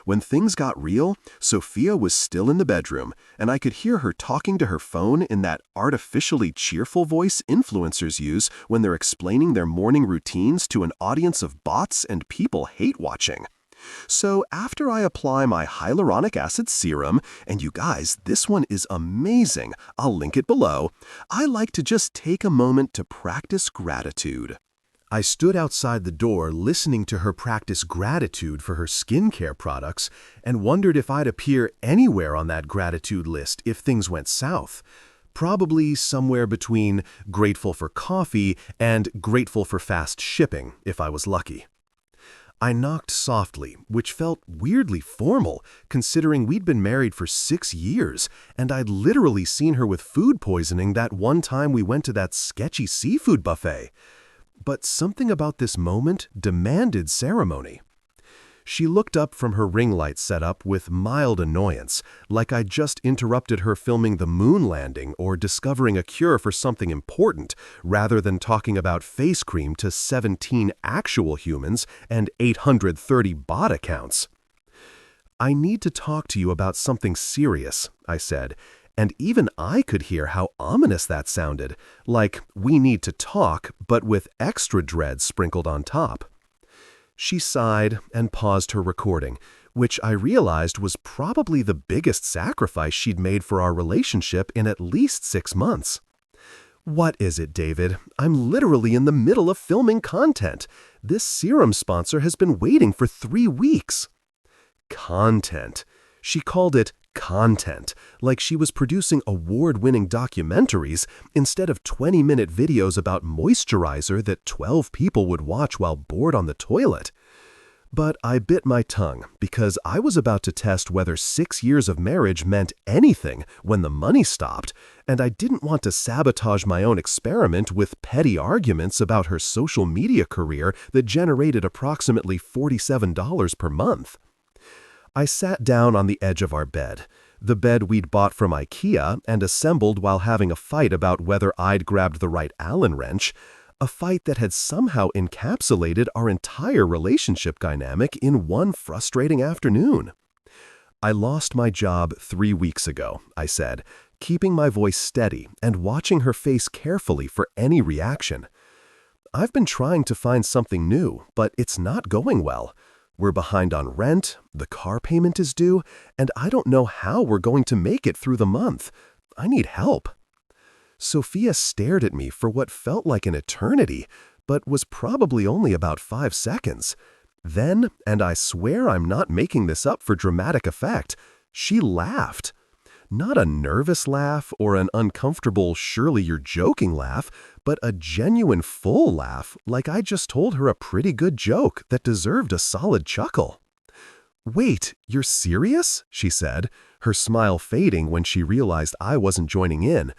[SPEAKER 1] When things got real, Sophia was still in the bedroom, and I could hear her talking to her phone in that artificially cheerful voice influencers use when they're explaining their morning routines to an audience of bots and people hate-watching. So after I apply my hyaluronic acid serum, and you guys, this one is amazing, I'll link it below, I like to just take a moment to practice gratitude. I stood outside the door listening to her practice gratitude for her skincare products and wondered if I'd appear anywhere on that gratitude list if things went south. Probably somewhere between grateful for coffee and grateful for fast shipping, if I was lucky. I knocked softly, which felt weirdly formal, considering we'd been married for 6 years, and I'd literally seen her with food poisoning that one time we went to that sketchy seafood buffet. But something about this moment demanded ceremony. She looked up from her ring light setup with mild annoyance, like I'd just interrupted her filming the moon landing or discovering a cure for something important, rather than talking about face cream to 17 actual humans and 830 bot accounts. "I need to talk to you about something serious," I said, and even I could hear how ominous that sounded, like we need to talk, but with extra dread sprinkled on top. She sighed and paused her recording,
[SPEAKER 2] which I realized was probably the biggest sacrifice she'd made for our relationship in at least 6 months. "What is it, David? I'm literally in the middle of filming content. This serum sponsor has been waiting for 3 weeks." Content. She called it content, like she was producing award-winning documentaries instead of 20-minute videos about moisturizer that 12 people would watch while bored on the toilet. But I bit my tongue because I was about to test whether 6 years of marriage meant anything when the money stopped, and I didn't want to sabotage my own experiment with petty arguments about her social media career that generated approximately $47 per month. I sat down on the edge of our bed, the bed we'd bought from IKEA and assembled while having a fight about whether I'd grabbed the right Allen wrench, a fight that had somehow encapsulated our entire relationship dynamic in one frustrating afternoon. "I lost my job 3 weeks ago," I said, keeping my voice steady and watching her face carefully for any reaction. "I've been trying to find something new, but it's not going well. We're behind on rent, the car payment is due, and I don't know how we're going to make it through the month. I need help." Sophia stared at me for what felt like an eternity, but was probably only about 5 seconds. Then, and I swear I'm not making this up for dramatic effect, she laughed. Not a nervous laugh or an uncomfortable "surely you're joking" laugh, but a genuine full laugh, like I just told her a pretty good joke that deserved a solid chuckle. "Wait, you're serious?" she said, her smile fading when she realized I wasn't joining in.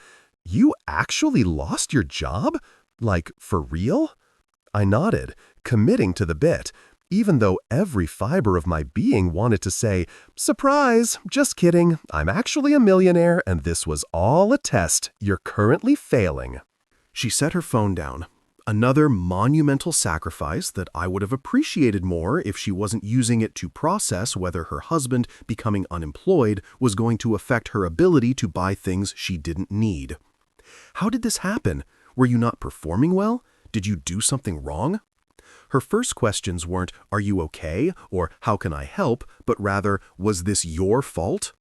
[SPEAKER 2] "You actually lost your job? Like, for real?" I nodded, committing to the bit, even though every fiber of my being wanted to say, "Surprise, just kidding, I'm actually a millionaire and this was all a test. You're currently failing." She set her phone down. Another monumental sacrifice that I would have appreciated more if she wasn't using it to process whether her husband becoming unemployed was going to affect her ability to buy things she didn't need. "How did this happen? Were you not performing well? Did you do something wrong?" Her first questions weren't, "Are you okay?" or "How can I help?" but rather, "Was this your fault?"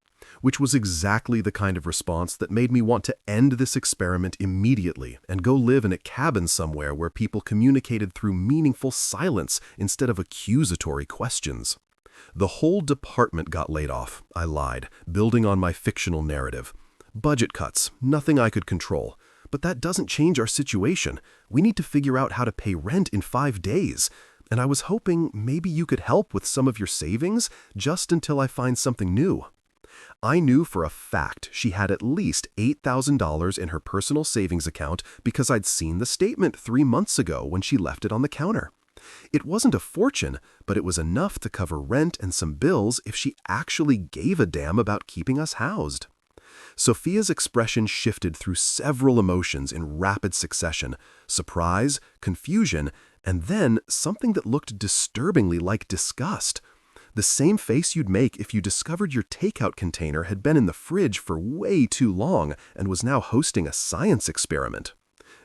[SPEAKER 2] Which was exactly the kind of response that made me want to end this experiment immediately and go live in a cabin somewhere where people communicated through meaningful silence instead of accusatory questions. "The whole department got laid off," I lied, building on my fictional narrative. "Budget cuts, nothing I could control. But that doesn't change our situation. We need to figure out how to pay rent in 5 days. And I was hoping maybe you could help with some of your savings just until I find something new." I knew for a fact she had at least $8,000 in her personal savings account because I'd seen the statement 3 months ago when she left it on the counter. It wasn't a fortune, but it was enough to cover rent and some bills if she actually gave a damn about keeping us housed. Sophia's expression shifted through several emotions in rapid succession: surprise, confusion, and then something that looked disturbingly like disgust. The same face you'd make if you discovered your takeout container had been in the fridge for way too long and was now hosting a science experiment.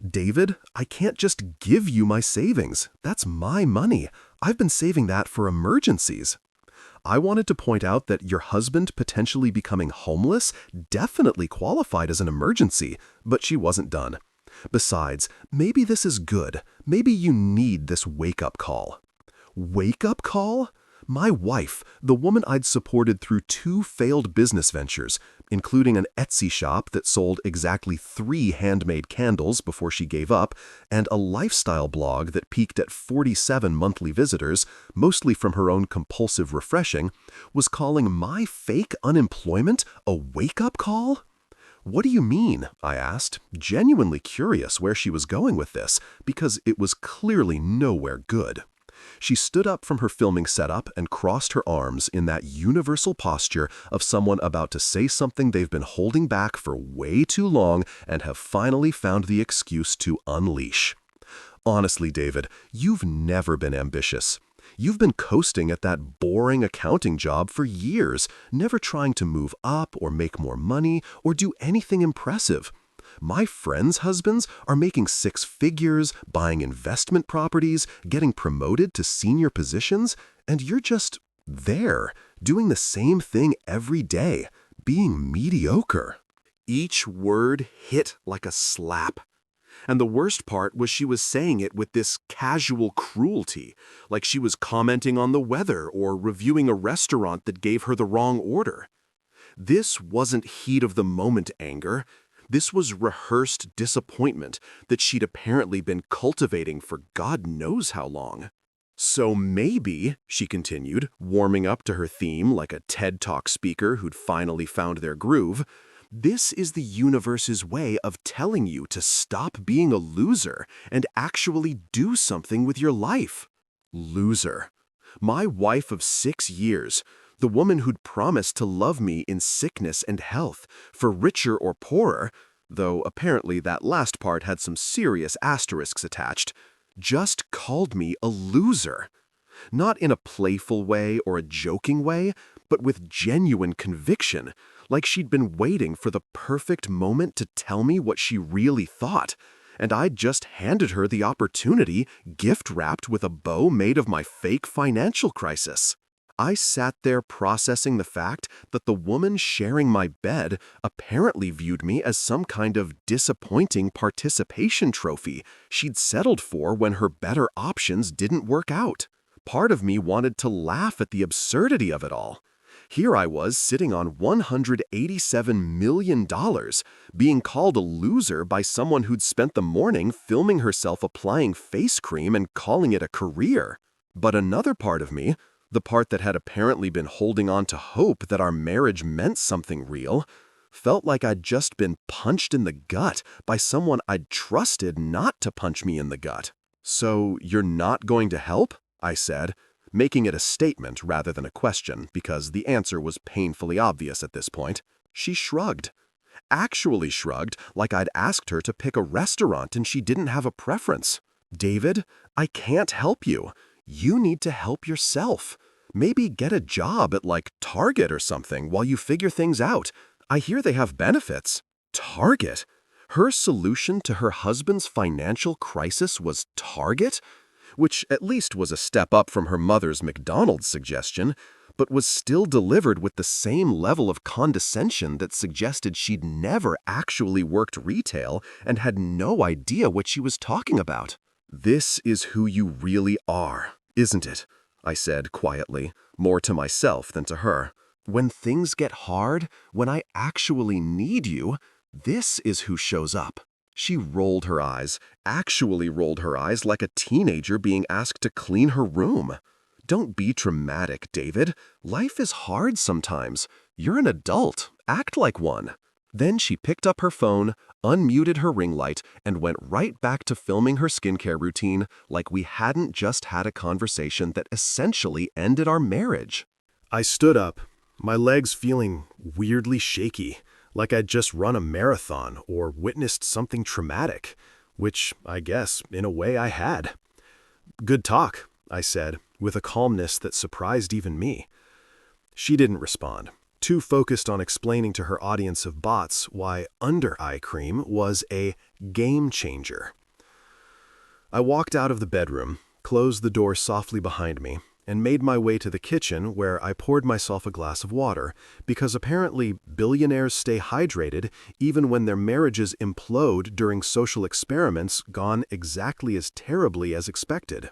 [SPEAKER 2] "David, I can't just give you my savings. That's my money. I've been saving that for emergencies." I wanted to point out that your husband potentially becoming homeless definitely qualified as an emergency, but she wasn't done. "Besides, maybe this is good. Maybe you need this wake-up call." Wake-up call? My wife, the woman I'd supported through 2 failed business ventures, including an Etsy shop that sold exactly 3 handmade candles before she gave up, and a lifestyle blog that peaked at 47 monthly visitors, mostly from her own compulsive refreshing, was calling my fake unemployment a wake-up call? "What do you mean?" I asked, genuinely curious where she was going with this, because it was clearly nowhere good. She stood up from her filming setup and crossed her arms in that universal posture of someone about to say something they've been holding back for way too long and have finally found the excuse to unleash. "Honestly, David, you've never been ambitious. You've been coasting at that boring accounting job for years, never trying to move up or make more money or do anything impressive. My friends' husbands are making 6 figures, buying investment properties, getting promoted to senior positions, and you're just there, doing the same thing every day, being mediocre.
[SPEAKER 1] Each word hit like a slap. And the worst part was she was saying it with this casual cruelty, like she was commenting on the weather or reviewing a restaurant that gave her the wrong order. This wasn't heat-of-the-moment anger. This was rehearsed disappointment that she'd apparently been cultivating for God knows how long. So maybe, she continued, warming up to her theme like a TED Talk speaker who'd finally found their groove, this is the universe's way of telling you to stop being a loser and actually do something with your life. Loser. My wife of 6 years, the woman who'd promised to love me in sickness and health, for richer or poorer, though apparently that last part had some serious asterisks attached, just called me a loser. Not in a playful way or a joking way, but with genuine conviction, like she'd been waiting for the perfect moment to tell me what she really thought, and I'd just handed her the opportunity, gift-wrapped with a bow made of my fake financial crisis. I sat there processing the fact that the woman sharing my bed apparently viewed me as some kind of disappointing participation trophy she'd settled for when her better options didn't work out. Part of me wanted to laugh at the absurdity of it all. Here I was sitting on $187 million, being called a loser by someone who'd spent the morning filming herself applying face cream and calling it a career. But another part of me, the part that had apparently been holding on to hope that our marriage meant something real, felt like I'd just been punched in the gut by someone I'd trusted not to punch me in the gut. "So you're not going to help?" I said, making it a statement rather than a question, because the answer was painfully obvious at this point. She shrugged. Actually shrugged, like I'd asked her to pick a restaurant and she didn't have a preference. "David, I can't help you. You need to help yourself. Maybe get a job at like Target or something while you figure things out. I hear they have benefits." Target? Her solution to her husband's financial crisis was Target? Which at least was a step up from her mother's McDonald suggestion, but was still delivered with the same level of condescension that suggested she'd never actually worked retail and had no idea what she was talking about. "This is who you really are, isn't it?" I said quietly, more to myself than to her. "When things get hard, when I actually need you, this is who shows up." She rolled her eyes, actually rolled her eyes like a teenager being asked to clean her room. "Don't be dramatic, David. Life is hard sometimes. You're an adult. Act like one." Then she picked up her phone, unmuted her ring light, and went right back to filming her skincare routine like we hadn't just had a conversation that essentially ended our marriage. I stood up, my legs feeling weirdly shaky, like I'd just run a marathon or witnessed something traumatic, which I guess, in a way, I had. "Good talk," I said, with a calmness that surprised even me. She didn't respond, too focused on explaining to her audience of bots why under-eye cream was a game changer. I walked out of the bedroom, closed the door softly behind me, and made my way to the kitchen where I poured myself a glass of water, because apparently billionaires stay hydrated even when their marriages implode during social experiments gone exactly as terribly as expected.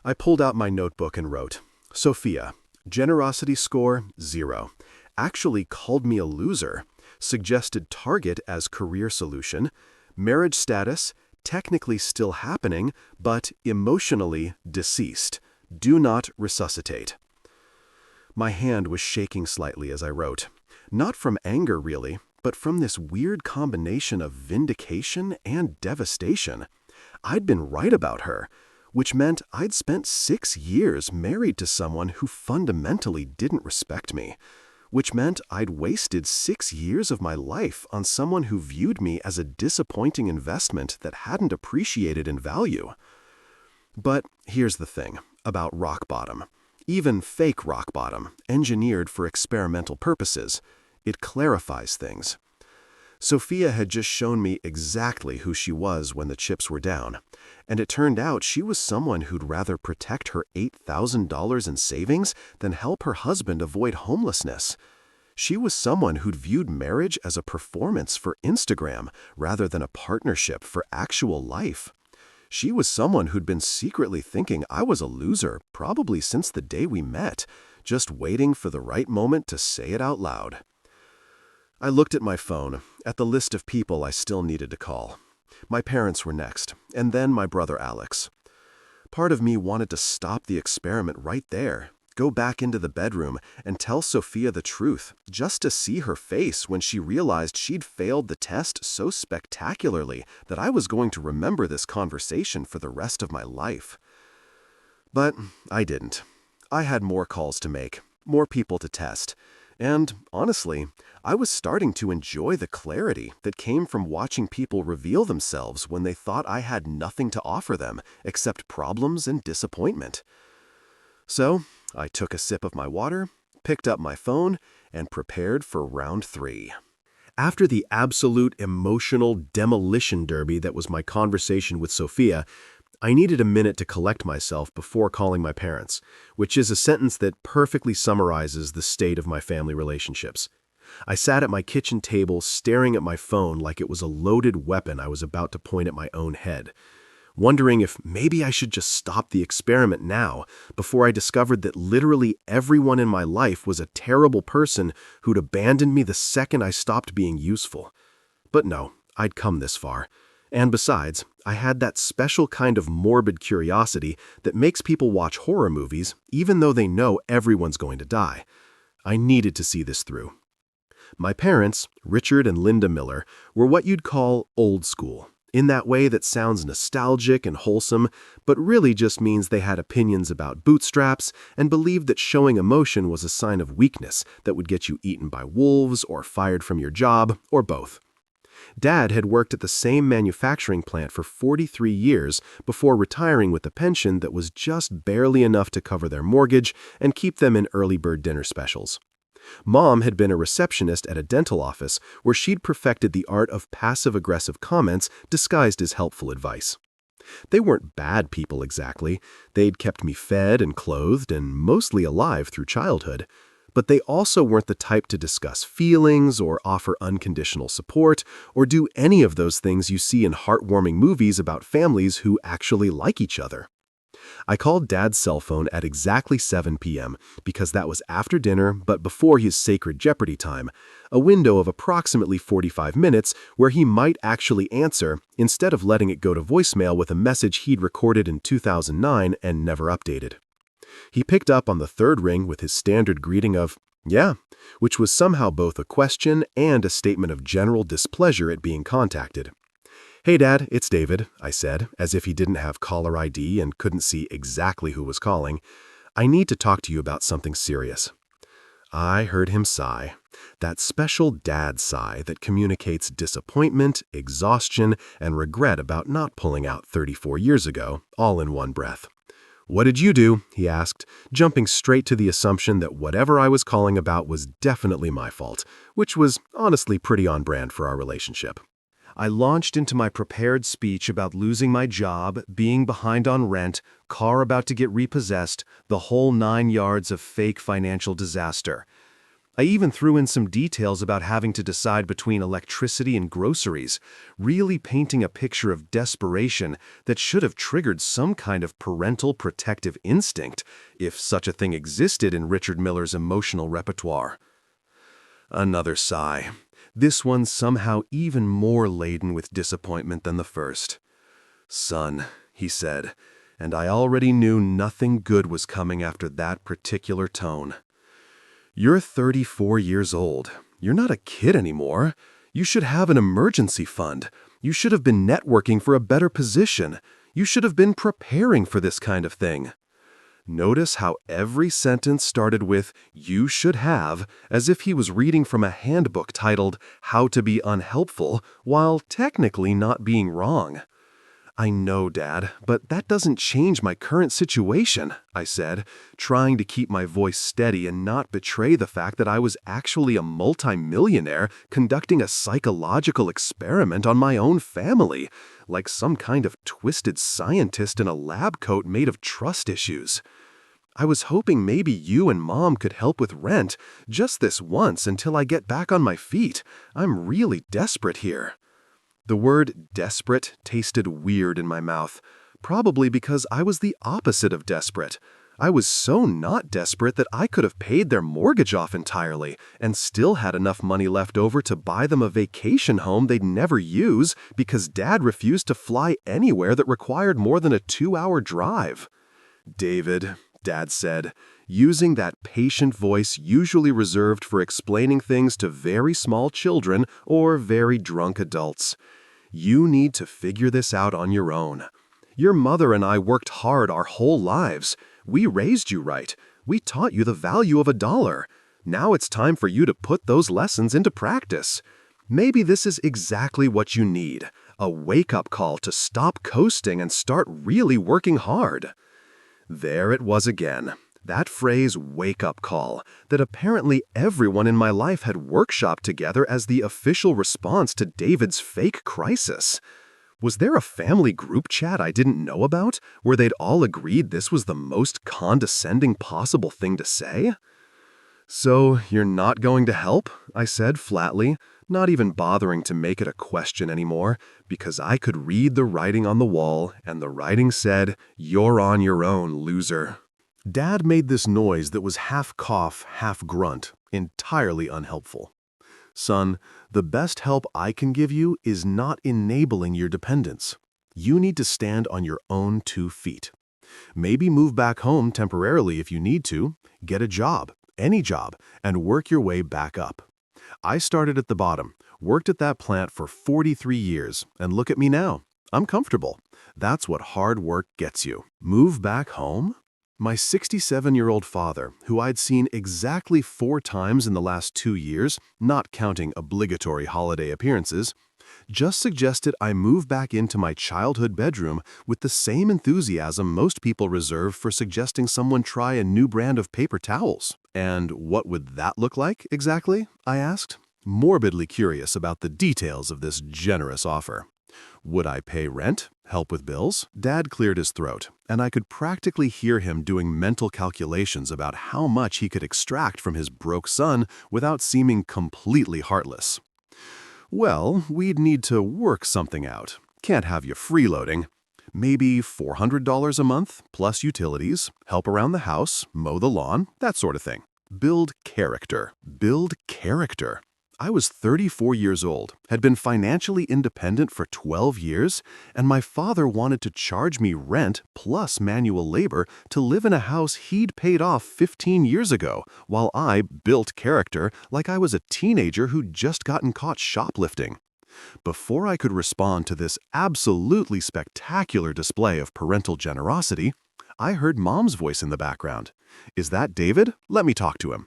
[SPEAKER 1] I pulled out my notebook and wrote, "Sophia, generosity score 0, actually called me a loser, suggested Target as career solution, marriage status, technically still happening, but emotionally deceased. Do not resuscitate." My hand was shaking slightly as I wrote. Not from anger, really, but from this weird combination of vindication and devastation. I'd been right about her, which meant I'd spent 6 years married to someone who fundamentally didn't respect me, which meant I'd wasted 6 years of my life on someone who viewed me as a disappointing investment that hadn't appreciated in value. But here's the thing about rock bottom. Even fake rock bottom, engineered for experimental purposes, it clarifies things.
[SPEAKER 2] Sophia had just shown me exactly who she was when the chips were down, and it turned out she was someone who'd rather protect her $8,000 in savings than help her husband avoid homelessness. She was someone who'd viewed marriage as a performance for Instagram rather than a partnership for actual life. She was someone who'd been secretly thinking I was a loser probably since the day we met, just waiting for the right moment to say it out loud. I looked at my phone, at the list of people I still needed to call. My parents were next, and then my brother Alex. Part of me wanted to stop the experiment right there, go back into the bedroom and tell Sophia the truth, just to see her face when she realized she'd failed the test so spectacularly that I was going to remember this conversation for the rest of my life. But I didn't. I had more calls to make, more people to test. And, honestly, I was starting to enjoy the clarity that came from watching people reveal themselves when they thought I had nothing to offer them except problems and disappointment. So, I took a sip of my water, picked up my phone, and prepared for round 3. After the absolute emotional demolition derby that was my conversation with Sophia, I needed a minute to collect myself before calling my parents, which is a sentence that perfectly summarizes the state of my family relationships. I sat at my kitchen table staring at my phone like it was a loaded weapon I was about to point at my own head, wondering if maybe I should just stop the experiment now before I discovered that literally everyone in my life was a terrible person who'd abandoned me the second I stopped being useful. But no, I'd come this far. And besides, I had that special kind of morbid curiosity that makes people watch horror movies even though they know everyone's going to die. I needed to see this through. My parents, Richard and Linda Miller, were what you'd call old school, in that way that sounds nostalgic and wholesome, but really just means they had opinions about bootstraps and believed that showing emotion was a sign of weakness that would get you eaten by wolves or fired from your job, or both. Dad had worked at the same manufacturing plant for 43 years before retiring with a pension that was just barely enough to cover their mortgage and keep them in early bird dinner specials. Mom had been a receptionist at a dental office where she'd perfected the art of passive-aggressive comments disguised as helpful advice. They weren't bad people exactly. They'd kept me fed and clothed and mostly alive through childhood. But they also weren't the type to discuss feelings or offer unconditional support or do any of those things you see in heartwarming movies about families who actually like each other. I called Dad's cell phone at exactly 7 p.m. because that was after dinner but before his sacred Jeopardy time, a window of approximately 45 minutes where he might actually answer instead of letting it go to voicemail with a message he'd recorded in 2009 and never updated. He picked up on the third ring with his standard greeting of, "Yeah," which was somehow both a question and a statement of general displeasure at being contacted. "Hey, Dad, it's David," I said, as if he didn't have caller ID and couldn't see exactly who was calling. "I need to talk to you about something serious." I heard him sigh, that special dad sigh that communicates disappointment, exhaustion, and regret about not pulling out 34 years ago, all in one breath. "What did you do?" he asked, jumping straight to the assumption that whatever I was calling about was definitely my fault, which was honestly pretty on brand for our relationship. I launched into my prepared speech about losing my job, being behind on rent, car about to get repossessed, the whole 9 yards of fake financial disaster. I even threw in some details about having to decide between electricity and groceries, really painting a picture of desperation that should have triggered some kind of parental protective instinct, if such a thing existed in Richard Miller's emotional repertoire. Another sigh. This one somehow even more laden with disappointment than the first. "Son," he said, and I already knew nothing good was coming after that particular tone. "You're 34 years old. You're not a kid anymore. You should have an emergency fund. You should have been networking for a better position. You should have been preparing for this kind of thing." Notice how every sentence started with "you should have," as if he was reading from a handbook titled How to Be Unhelpful, while technically not being wrong. I know, Dad, but that doesn't change my current situation, I said, trying to keep my voice steady and not betray the fact that I was actually a multimillionaire conducting a psychological experiment on my own family, like some kind of twisted scientist in a lab coat made of trust issues. I was hoping maybe you and Mom could help with rent, just this once until I get back on my feet. I'm really desperate here. The word desperate tasted weird in my mouth, probably because I was the opposite of desperate. I was so not desperate that I could have paid their mortgage off entirely and still had enough money left over to buy them a vacation home they'd never use because Dad refused to fly anywhere that required more than a 2-hour drive. David, Dad said, using that patient voice usually reserved for explaining things to very small children or very drunk adults. You need to figure this out on your own. Your mother and I worked hard our whole lives. We raised you right. We taught you the value of $1. Now it's time for you to put those lessons into practice. Maybe this is exactly what you need, a wake-up call to stop coasting and start really working hard. There it was again. That phrase, wake-up call, that apparently everyone in my life had workshopped together as the official response to David's fake crisis. Was there a family group chat I didn't know about, where they'd all agreed this was the most condescending possible thing to say? "So, you're not going to help?" I said flatly, not even bothering to make it a question anymore, because I could read the writing on the wall, and the writing said, "You're on your own, loser." Dad made this noise that was half cough, half grunt, entirely unhelpful. "Son, the best help I can give you is not enabling your dependence. You need to stand on your own 2 feet. Maybe move back home temporarily if you need to, get a job, any job, and work your way back up. I started at the bottom, worked at that plant for 43 years, and look at me now. I'm comfortable. That's what hard work gets you. Move back home?" My 67-year-old father, who I'd seen exactly 4 times in the last 2 years, not counting obligatory holiday appearances, just suggested I move back into my childhood bedroom with the same enthusiasm most people reserve for suggesting someone try a new brand of paper towels. "And what would that look like, exactly?" I asked, morbidly curious about the details of this generous offer. Would I pay rent? Help with bills? Dad cleared his throat, and I could practically hear him doing mental calculations about how much he could extract from his broke son without seeming completely heartless. "Well, we'd need to work something out. Can't have you freeloading. Maybe $400 a month, plus utilities, help around the house, mow the lawn, that sort of thing. Build character. Build character." I was 34 years old, had been financially independent for 12 years, and my father wanted to charge me rent plus manual labor to live in a house he'd paid off 15 years ago, while I built character like I was a teenager who'd just gotten caught shoplifting. Before I could respond to this absolutely spectacular display of parental generosity, I heard Mom's voice in the background. "Is that David? Let me talk to him."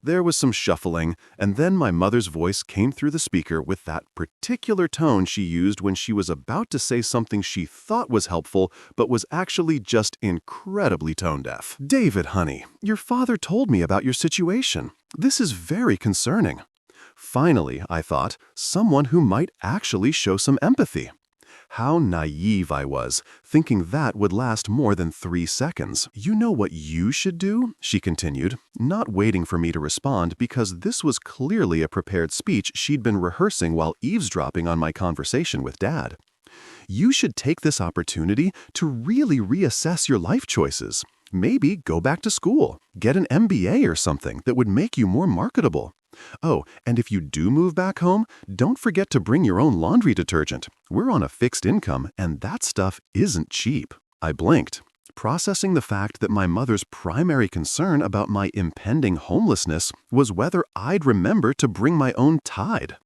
[SPEAKER 2] There was some shuffling, and then my mother's voice came through the speaker with that particular tone she used when she was about to say something she thought was helpful, but was actually just incredibly tone-deaf. "David, honey, your father told me about your situation. This is very concerning." Finally, I thought, someone who might actually show some empathy. How naive I was, thinking that would last more than 3 seconds. "You know what you should do?" she continued, not waiting for me to respond because this was clearly a prepared speech she'd been rehearsing while eavesdropping on my conversation with Dad. "You should take this opportunity to really reassess your life choices. Maybe go back to school, get an MBA or something that would make you more marketable. Oh, and if you do move back home, don't forget to bring your own laundry detergent. We're on a fixed income, and that stuff isn't cheap." I blinked, processing the fact that my mother's primary concern about my impending homelessness was whether I'd remember to bring my own tide.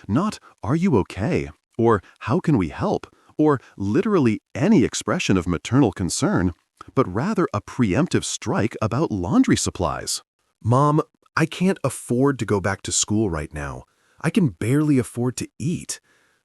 [SPEAKER 2] Not, "Are you okay?" or "How can we help?" or literally any expression of maternal concern, but rather a preemptive strike about laundry supplies. "Mom, I can't afford to go back to school right now. I can barely afford to eat.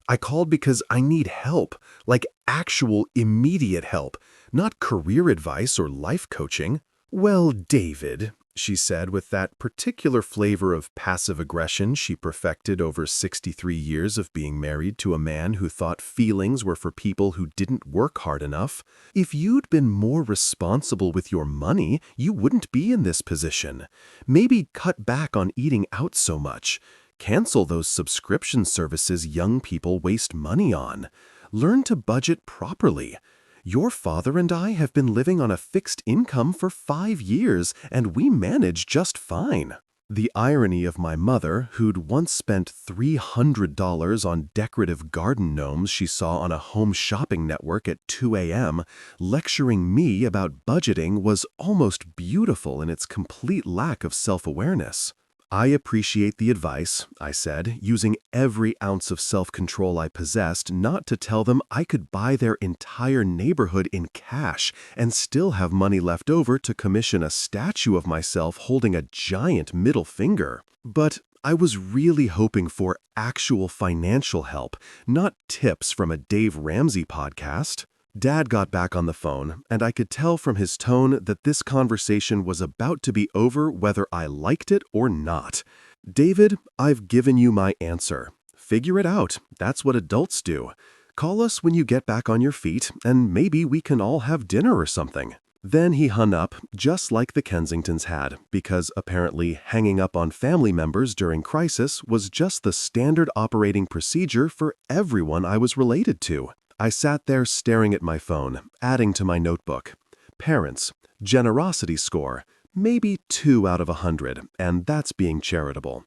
[SPEAKER 2] I called because I need help, like actual immediate help, not career advice or life coaching. Well, David, she said with that particular flavor of passive aggression she perfected over 63 years of being married to a man who thought feelings were for people who didn't work hard enough. If you'd been more responsible with your money, you wouldn't be in this position. Maybe cut back on eating out so much. Cancel those subscription services young people waste money on. Learn to budget properly. Your father and I have been living on a fixed income for 5 years, and we manage just fine. The irony of my mother, who'd once spent $300 on decorative garden gnomes she saw on a home shopping network at 2 a.m., lecturing me about budgeting was almost beautiful in its complete lack of self-awareness. I appreciate the advice, I said, using every ounce of self-control I possessed not to tell them I could buy their entire neighborhood in cash and still have money left over to commission a statue of myself holding a giant middle finger. But I was really hoping for actual financial help, not tips from a Dave Ramsey podcast. Dad got back on the phone, and I could tell from his tone that this conversation was about to be over whether I liked it or not. David, I've given you my answer. Figure it out. That's what adults do. Call us when you get back on your feet, and maybe we can all have dinner or something. Then he hung up, just like the Kensingtons had, because apparently hanging up on family members during crisis was just the standard operating procedure for everyone I was related to. I sat there staring at my phone, adding to my notebook. Parents, generosity score, maybe 2 out of 100, and that's being charitable.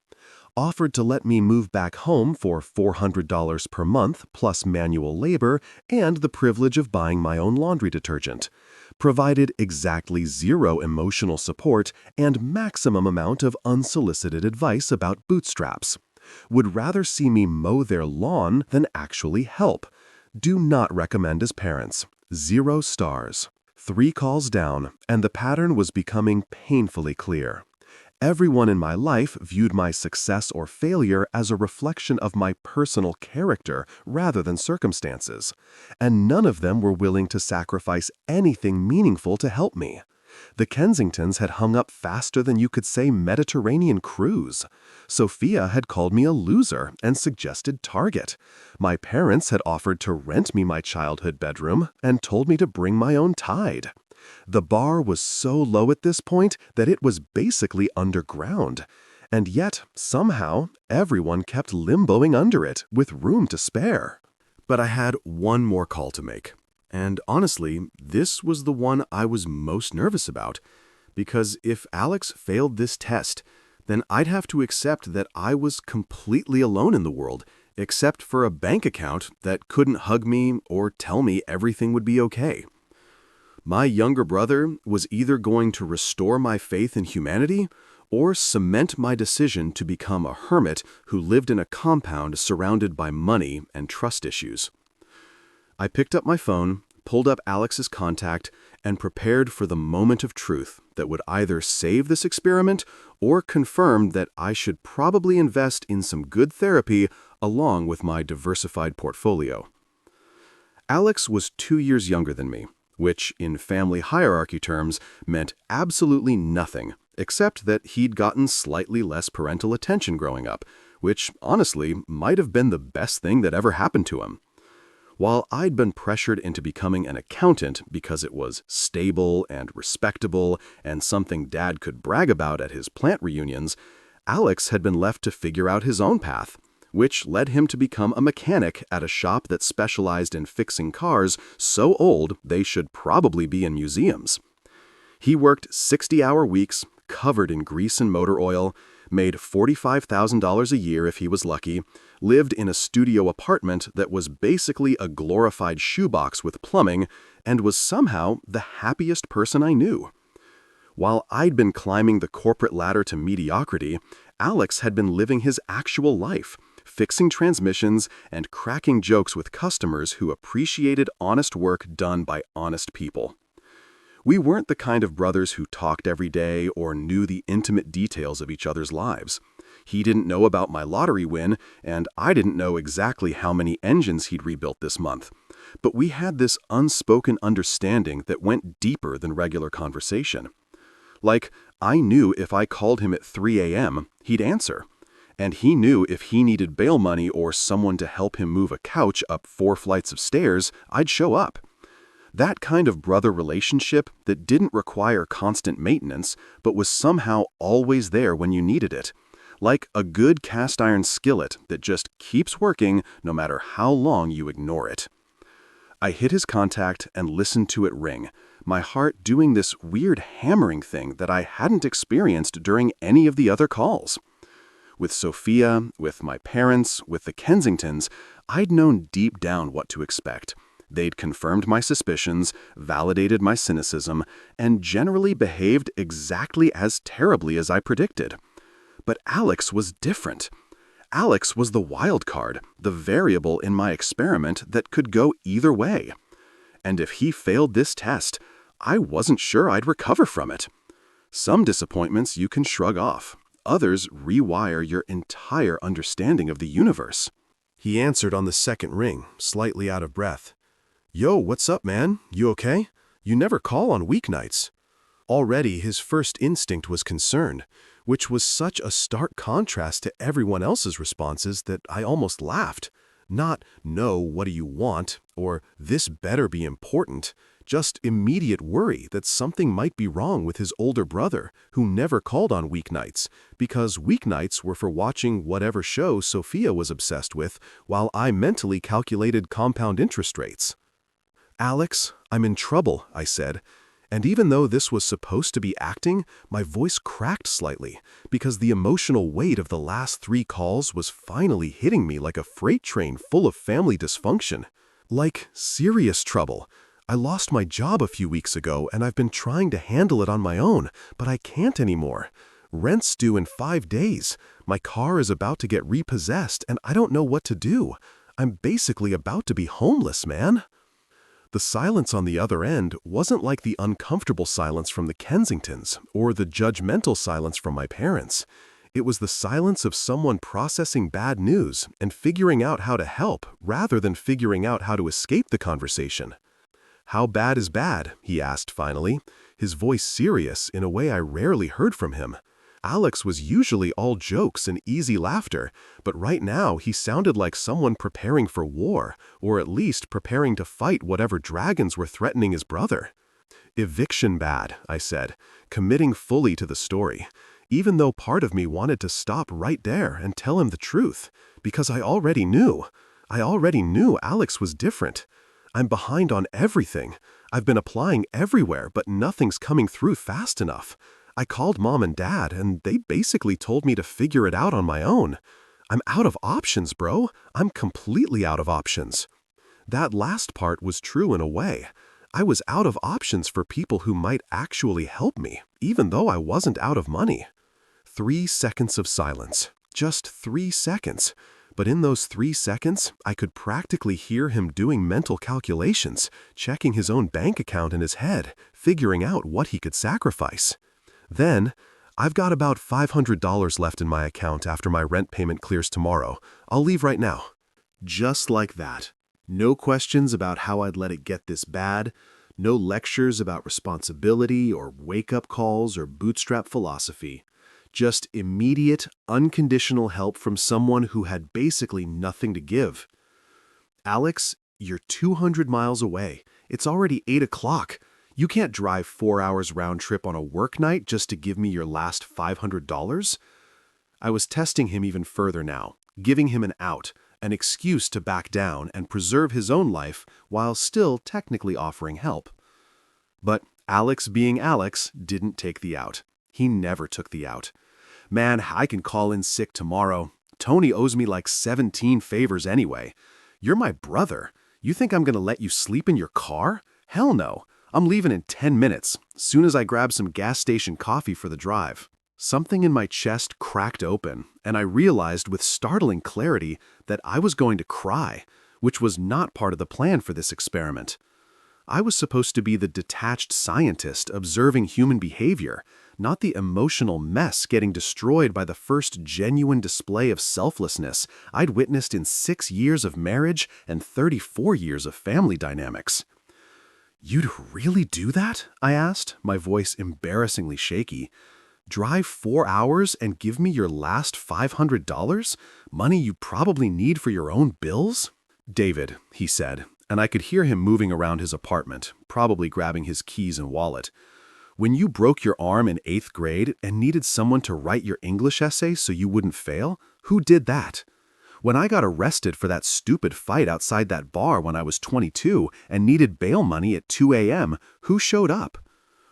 [SPEAKER 2] Offered to let me move back home for $400 per month plus manual labor and the privilege of buying my own laundry detergent. Provided exactly 0 emotional support and maximum amount of unsolicited advice about bootstraps. Would rather see me mow their lawn than actually help. Do not recommend as parents. 0 stars. 3 calls down, and the pattern was becoming painfully clear. Everyone in my life viewed my success or failure as a reflection of my personal character rather than circumstances, and none of them were willing to sacrifice anything meaningful to help me. The Kensingtons had hung up faster than you could say Mediterranean cruise. Sophia had called me a loser and suggested Target. My parents had offered to rent me my childhood bedroom and told me to bring my own tide. The bar was so low at this point that it was basically underground. And yet, somehow, everyone kept limboing under it with room to spare. But I had one more call to make. And honestly, this was the one I was most nervous about, because if Alex failed this test, then I'd have to accept that I was completely alone in the world, except for a bank account that couldn't hug me or tell me everything would be okay. My younger brother was either going to restore my faith in humanity or cement my decision to become a hermit who lived in a compound surrounded by money and trust issues. I picked up my phone, pulled up Alex's contact, and prepared for the moment of truth that would either save this experiment or confirm that I should probably invest in some good therapy along with my diversified portfolio. Alex was 2 years younger than me, which in family hierarchy terms meant absolutely nothing, except that he'd gotten slightly less parental attention growing up, which honestly might have been the best thing that ever happened to him. While I'd been pressured into becoming an accountant because it was stable and respectable and something Dad could brag about at his plant reunions, Alex had been left to figure out his own path, which led him to become a mechanic at a shop that specialized in fixing cars so old they should probably be in museums. He worked 60-hour weeks, covered in grease and motor oil, made $45,000 a year if he was lucky, lived in a studio apartment that was basically a glorified shoebox with plumbing, and was somehow the happiest person I knew. While I'd been climbing the corporate ladder to mediocrity, Alex had been living his actual life, fixing transmissions and cracking jokes with customers who appreciated honest work done by honest people. We weren't the kind of brothers who talked every day or knew the intimate details of each other's lives.
[SPEAKER 1] He didn't know about my lottery win, and I didn't know exactly how many engines he'd rebuilt this month. But we had this unspoken understanding that went deeper than regular conversation. Like, I knew if I called him at 3 a.m., he'd answer. And he knew if he needed bail money or someone to help him move a couch up 4 flights of stairs, I'd show up. That kind of brother relationship that didn't require constant maintenance, but was somehow always there when you needed it. Like a good cast iron skillet that just keeps working no matter how long you ignore it. I hit his contact and listened to it ring, my heart doing this weird hammering thing that I hadn't experienced during any of the other calls. With Sophia, with my parents, with the Kensingtons, I'd known deep down what to expect. They'd confirmed my suspicions, validated my cynicism, and generally behaved exactly as terribly as I predicted. But Alex was different. Alex was the wild card, the variable in my experiment that could go either way. And if he failed this test, I wasn't sure I'd recover from it. Some disappointments you can shrug off. Others rewire your entire understanding of the universe.
[SPEAKER 2] He answered on the second ring, slightly out of breath. Yo, what's up, man? You okay? You never call on weeknights. Already his first instinct was concerned, which was such a stark contrast to everyone else's responses that I almost laughed. Not, no, what do you want, or this better be important, just immediate worry that something might be wrong with his older brother, who never called on weeknights, because weeknights were for watching whatever show Sophia was obsessed with, while I mentally calculated compound interest rates. Alex, I'm in trouble, I said. And even though this was supposed to be acting, my voice cracked slightly, because the emotional weight of the last 3 calls was finally hitting me like a freight train full of family dysfunction. Like serious trouble. I lost my job a few weeks ago, and I've been trying to handle it on my own, but I can't anymore. Rent's due in 5 days. My car is about to get repossessed, and I don't know what to do. I'm basically about to be homeless, man. The silence on the other end wasn't like the uncomfortable silence from the Kensingtons or the judgmental silence from my parents. It was the silence of someone processing bad news and figuring out how to help rather than figuring out how to escape the conversation. How bad is bad? He asked finally, his voice serious in a way I rarely heard from him. Alex was usually all jokes and easy laughter, but right now he sounded like someone preparing for war, or at least preparing to fight whatever dragons were threatening his brother. Eviction bad, I said, committing fully to the story, even though part of me wanted to stop right there and tell him the truth, because I already knew Alex was different. I'm behind on everything. I've been applying everywhere, but nothing's coming through fast enough. I called Mom and Dad, and they basically told me to figure it out on my own. I'm out of options, bro. I'm completely out of options. That last part was true in a way. I was out of options for people who might actually help me, even though I wasn't out of money. 3 seconds of silence. Just 3 seconds. But in those 3 seconds, I could practically hear him doing mental calculations, checking his own bank account in his head, figuring out what he could sacrifice. Then, I've got about $500 left in my account after my rent payment clears tomorrow. I'll leave right now. Just like that. No questions about how I'd let it get this bad. No lectures about responsibility or wake-up calls or bootstrap philosophy. Just immediate, unconditional help from someone who had basically nothing to give. Alex, you're 200 miles away. It's already 8 o'clock. You can't drive 4 hours round trip on a work night just to give me your last $500? I was testing him even further now, giving him an out, an excuse to back down and preserve his own life while still technically offering help. But Alex being Alex didn't take the out. He never took the out. Man, I can call in sick tomorrow. Tony owes me like 17 favors anyway. You're my brother. You think I'm gonna let you sleep in your car? Hell no. I'm leaving in 10 minutes, soon as I grab some gas station coffee for the drive. Something in my chest cracked open, and I realized with startling clarity that I was going to cry, which was not part of the plan for this experiment. I was supposed to be the detached scientist observing human behavior, not the emotional mess getting destroyed by the first genuine display of selflessness I'd witnessed in 6 years of marriage and 34 years of family dynamics. "You'd really do that?" I asked, my voice embarrassingly shaky. "Drive 4 hours and give me your last $500? Money you probably need for your own bills?" "David," he said, and I could hear him moving around his apartment, probably grabbing his keys and wallet. "When you broke your arm in 8th grade and needed someone to write your English essay so you wouldn't fail, who did that? When I got arrested for that stupid fight outside that bar when I was 22 and needed bail money at 2 a.m., who showed up?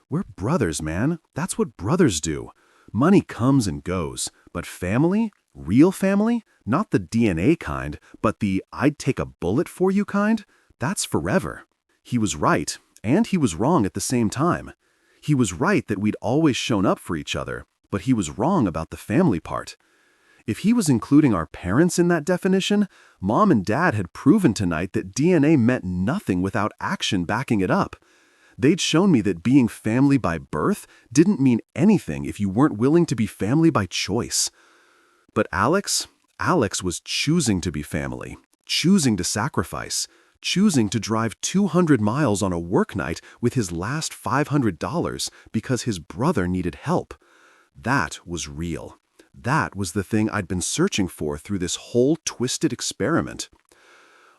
[SPEAKER 2] We're brothers, man. That's what brothers do. Money comes and goes, but family, real family, not the DNA kind, but the I'd take a bullet for you kind, that's forever." He was right, and he was wrong at the same time. He was right that we'd always shown up for each other, but he was wrong about the family part. If he was including our parents in that definition, Mom and Dad had proven tonight that DNA meant nothing without action backing it up. They'd shown me that being family by birth didn't mean anything if you weren't willing to be family by choice. But Alex was choosing to be family, choosing to sacrifice, choosing to drive 200 miles on a work night with his last $500 because his brother needed help. That was real. That was the thing I'd been searching for through this whole twisted experiment.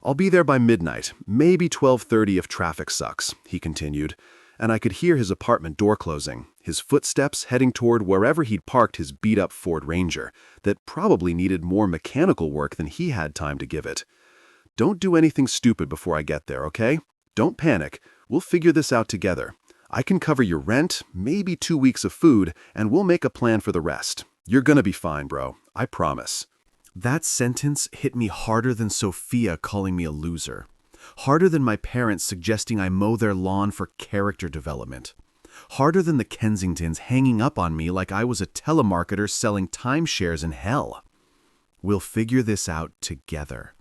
[SPEAKER 2] "I'll be there by midnight, maybe 12:30 if traffic sucks," he continued, and I could hear his apartment door closing, his footsteps heading toward wherever he'd parked his beat-up Ford Ranger that probably needed more mechanical work than he had time to give it. "Don't do anything stupid before I get there, okay? Don't panic. We'll figure this out together. I can cover your rent, maybe 2 weeks of food, and we'll make a plan for the rest. You're gonna be fine, bro. I promise." That sentence hit me harder than Sophia calling me a loser. Harder than my parents suggesting I mow their lawn for character development. Harder than the Kensingtons hanging up on me like I was a telemarketer selling timeshares in hell. We'll figure this out together.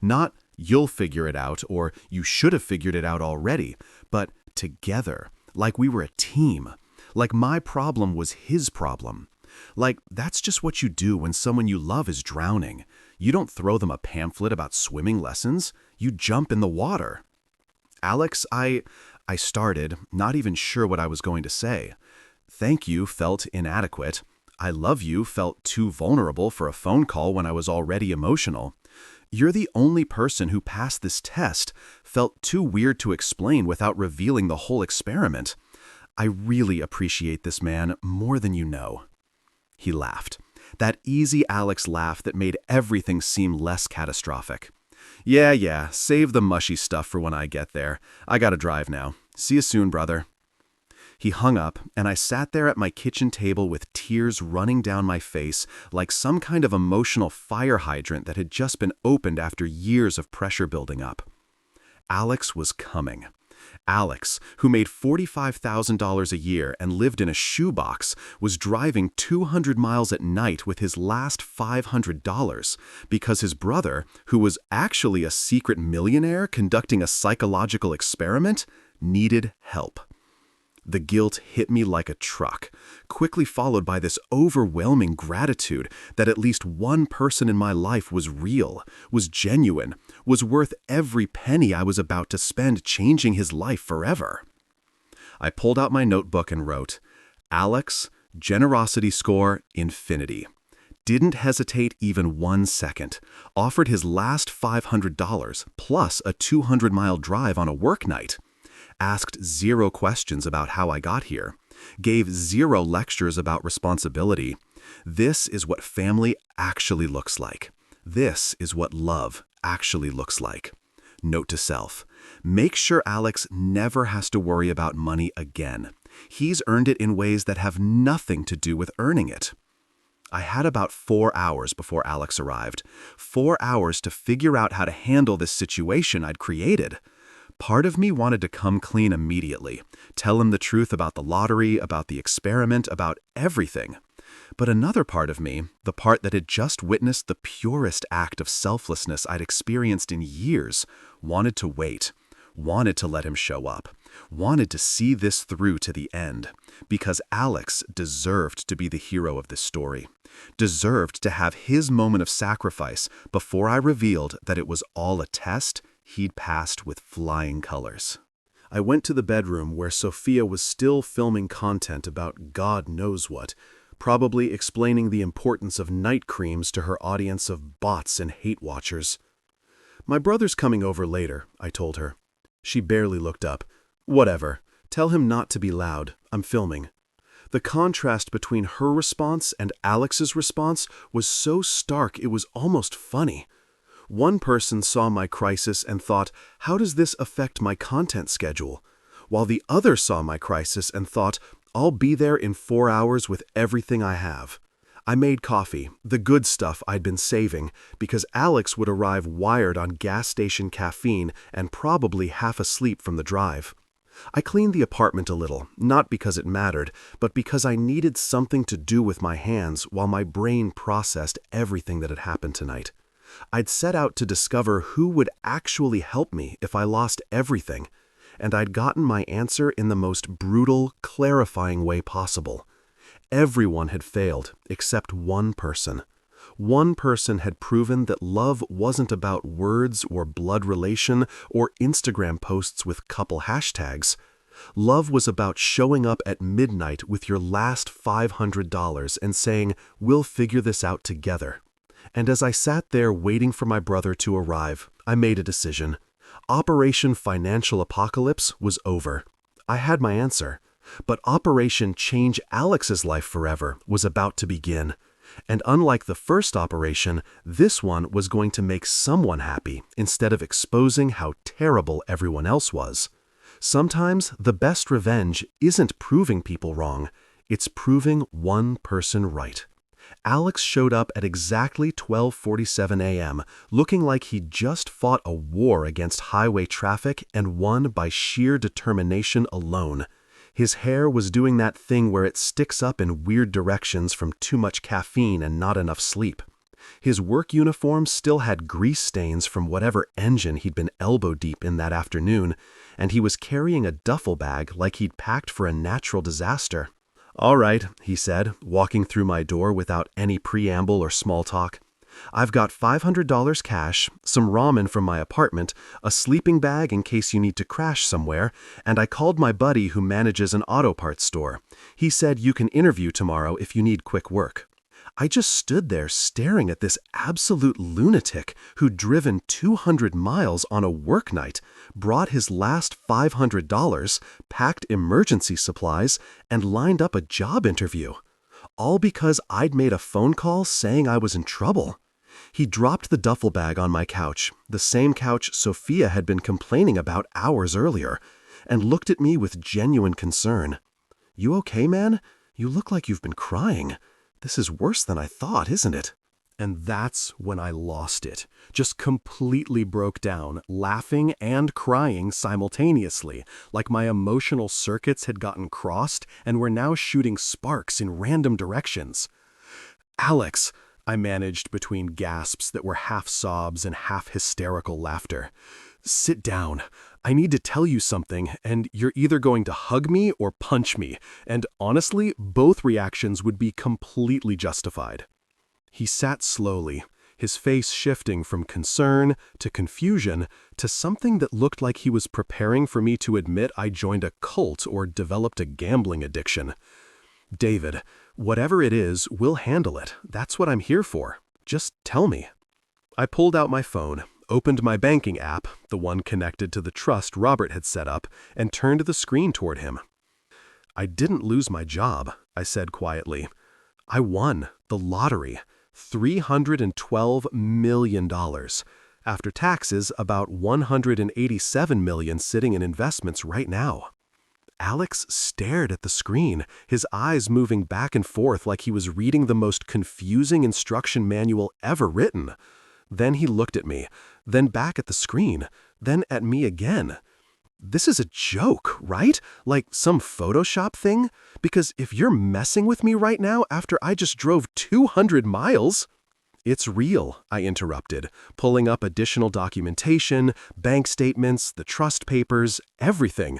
[SPEAKER 2] Not you'll figure it out or you should have figured it out already, but together, like we were a team, like my problem was his problem. Like, that's just what you do when someone you love is drowning. You don't throw them a pamphlet about swimming lessons. You jump in the water. "Alex, I started, not even sure what I was going to say. Thank you felt inadequate. I love you felt too vulnerable for a phone call when I was already emotional. You're the only person who passed this test felt too weird to explain without revealing the whole experiment. I really appreciate this man more than you know." He laughed. That easy Alex laugh that made everything seem less catastrophic. Yeah, save the mushy stuff for when I get there. I gotta drive now. See you soon, brother." He hung up, and I sat there at my kitchen table with tears running down my face like some kind of emotional fire hydrant that had just been opened after years of pressure building up. Alex was coming. Alex, who made $45,000 a year and lived in a shoebox, was driving 200 miles at night with his last $500 because his brother, who was actually a secret millionaire conducting a psychological experiment, needed help. The guilt hit me like a truck, quickly followed by this overwhelming gratitude that at least one person in my life was real, was genuine, was worth every penny I was about to spend changing his life forever. I pulled out my notebook and wrote, "Alex, generosity score, infinity." Didn't hesitate even 1 second. Offered his last $500 plus a 200-mile drive on a work night. Asked 0 questions about how I got here. Gave 0 lectures about responsibility. This is what family actually looks like. This is what love actually looks like. Note to self. Make sure Alex never has to worry about money again. He's earned it in ways that have nothing to do with earning it. I had about 4 hours before Alex arrived. 4 hours to figure out how to handle this situation I'd created. Part of me wanted to come clean immediately, tell him the truth about the lottery, about the experiment, about everything. But another part of me, the part that had just witnessed the purest act of selflessness I'd experienced in years, wanted to wait. wanted to let him show up, wanted to see this through to the end, because Alex deserved to be the hero of this story, deserved to have his moment of sacrifice before I revealed that it was all a test he'd passed with flying colors. I went to the bedroom where Sophia was still filming content about God knows what, probably explaining the importance of night creams to her audience of bots and hate watchers. "My brother's coming over later," I told her. She barely looked up. "Whatever. Tell him not to be loud. I'm filming." The contrast between her response and Alex's response was so stark it was almost funny. One person saw my crisis and thought, how does this affect my content schedule? While the other saw my crisis and thought, I'll be there in 4 hours with everything I have. I made coffee, the good stuff I'd been saving, because Alex would arrive wired on gas station caffeine and probably half asleep from the drive. I cleaned the apartment a little, not because it mattered, but because I needed something to do with my hands while my brain processed everything that had happened tonight. I'd set out to discover who would actually help me if I lost everything, and I'd gotten my answer in the most brutal, clarifying way possible. Everyone had failed except one person. One person had proven that love wasn't about words or blood relation or Instagram posts with couple hashtags. Love was about showing up at midnight with your last $500 and saying, "We'll figure this out together." And as I sat there waiting for my brother to arrive, I made a decision. Operation Financial Apocalypse was over. I had my answer. But Operation Change Alex's Life Forever was about to begin. And unlike the first operation, this one was going to make someone happy instead of exposing how terrible everyone else was. Sometimes the best revenge isn't proving people wrong, it's proving one person right. Alex showed up at exactly 12:47 a.m., looking like he'd just fought a war against highway traffic and won by sheer determination alone. His hair was doing that thing where it sticks up in weird directions from too much caffeine and not enough sleep. His work uniform still had grease stains from whatever engine he'd been elbow deep in that afternoon, and he was carrying a duffel bag like he'd packed for a natural disaster. "All right," he said, walking through my door without any preamble or small talk. "I've got $500 cash, some ramen from my apartment, a sleeping bag in case you need to crash somewhere, and I called my buddy who manages an auto parts store. He said you can interview tomorrow if you need quick work." I just stood there staring at this absolute lunatic who'd driven 200 miles on a work night, brought his last $500, packed emergency supplies, and lined up a job interview. All because I'd made a phone call saying I was in trouble. He dropped the duffel bag on my couch, the same couch Sophia had been complaining about hours earlier, and looked at me with genuine concern. "You okay, man? You look like you've been crying. This is worse than I thought, isn't it?" And that's when I lost it. Just completely broke down, laughing and crying simultaneously, like my emotional circuits had gotten crossed and were now shooting sparks in random directions. "Alex," I managed between gasps that were half sobs and half hysterical laughter. "Sit down. I need to tell you something, and you're either going to hug me or punch me, and honestly, both reactions would be completely justified." He sat slowly, his face shifting from concern to confusion to something that looked like he was preparing for me to admit I joined a cult or developed a gambling addiction. "David, whatever it is, we'll handle it. That's what I'm here for. Just tell me." I pulled out my phone, opened my banking app, the one connected to the trust Robert had set up, and turned the screen toward him. "I didn't lose my job," I said quietly. "I won the lottery, $312 million. After taxes, about $187 million sitting in investments right now." Alex stared at the screen, his eyes moving back and forth like he was reading the most confusing instruction manual ever written. Then he looked at me, then back at the screen, then at me again. "This is a joke, right? Like some Photoshop thing? Because if you're messing with me right now after I just drove 200 miles... It's real, I interrupted, pulling up additional documentation, bank statements, the trust papers, everything.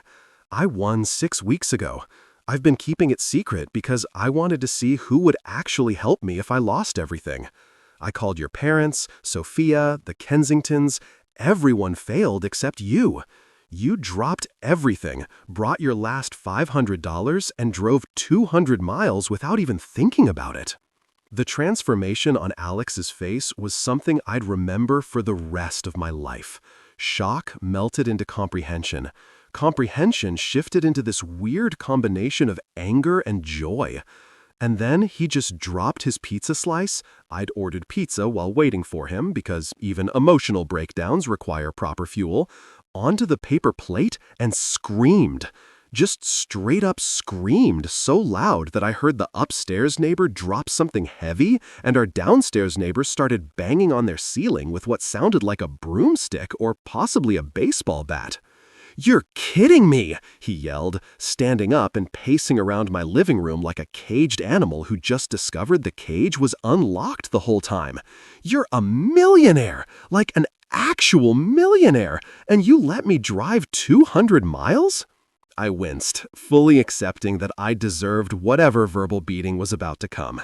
[SPEAKER 2] I won 6 weeks ago. I've been keeping it secret because I wanted to see who would actually help me if I lost everything. I called your parents, Sophia, the Kensingtons. Everyone failed except you. You dropped everything, brought your last $500, and drove 200 miles without even thinking about it. The transformation on Alex's face was something I'd remember for the rest of my life. Shock melted into comprehension. Comprehension shifted into this weird combination of anger and joy. And then he just dropped his pizza slice. I'd ordered pizza while waiting for him because even emotional breakdowns require proper fuel, onto the paper plate and screamed. Just straight up screamed so loud that I heard the upstairs neighbor drop something heavy and our downstairs neighbors started banging on their ceiling with what sounded like a broomstick or possibly a baseball bat. "You're kidding me!" he yelled, standing up and pacing around my living room like a caged animal who just discovered the cage was unlocked the whole time. "You're a millionaire, like an actual millionaire, and you let me drive 200 miles?" I winced, fully accepting that I deserved whatever verbal beating was about to come.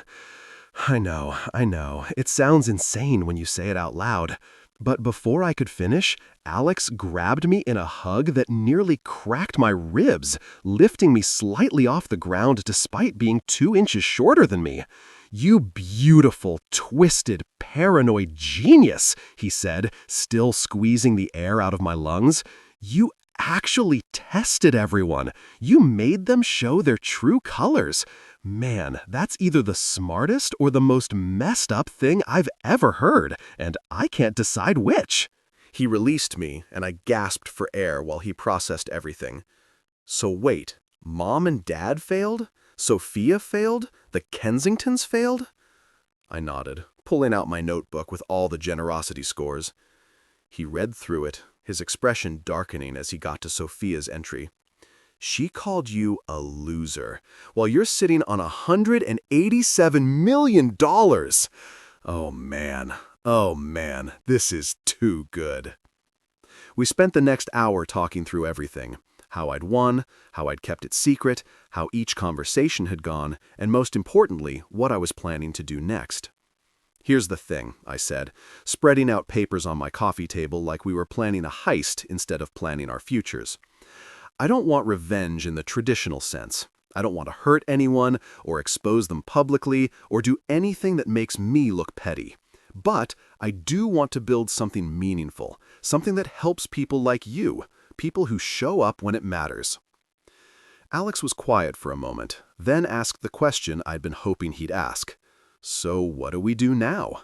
[SPEAKER 2] I know. It sounds insane when you say it out loud. But before I could finish, Alex grabbed me in a hug that nearly cracked my ribs, lifting me slightly off the ground despite being 2 inches shorter than me. "You beautiful, twisted, paranoid genius," he said, still squeezing the air out of my lungs. "You actually tested everyone. You made them show their true colors. Man, that's either the smartest or the most messed up thing I've ever heard, and I can't decide which." He released me, and I gasped for air while he processed everything. "So wait, Mom and Dad failed? Sophia failed? The Kensingtons failed?" I nodded, pulling out my notebook with all the generosity scores. He read through it, his expression darkening as he got to Sophia's entry. "She called you a loser, while you're sitting on $187 million. Oh man, this is too good." We spent the next hour talking through everything. How I'd won, how I'd kept it secret, how each conversation had gone, and most importantly, what I was planning to do next. "Here's the thing," I said, spreading out papers on my coffee table like we were planning a heist instead of planning our futures. "I don't want revenge in the traditional sense. I don't want to hurt anyone or expose them publicly or do anything that makes me look petty. But I do want to build something meaningful, something that helps people like you, people who show up when it matters." Alex was quiet for a moment, then asked the question I'd been hoping he'd ask. "So what do we do now?"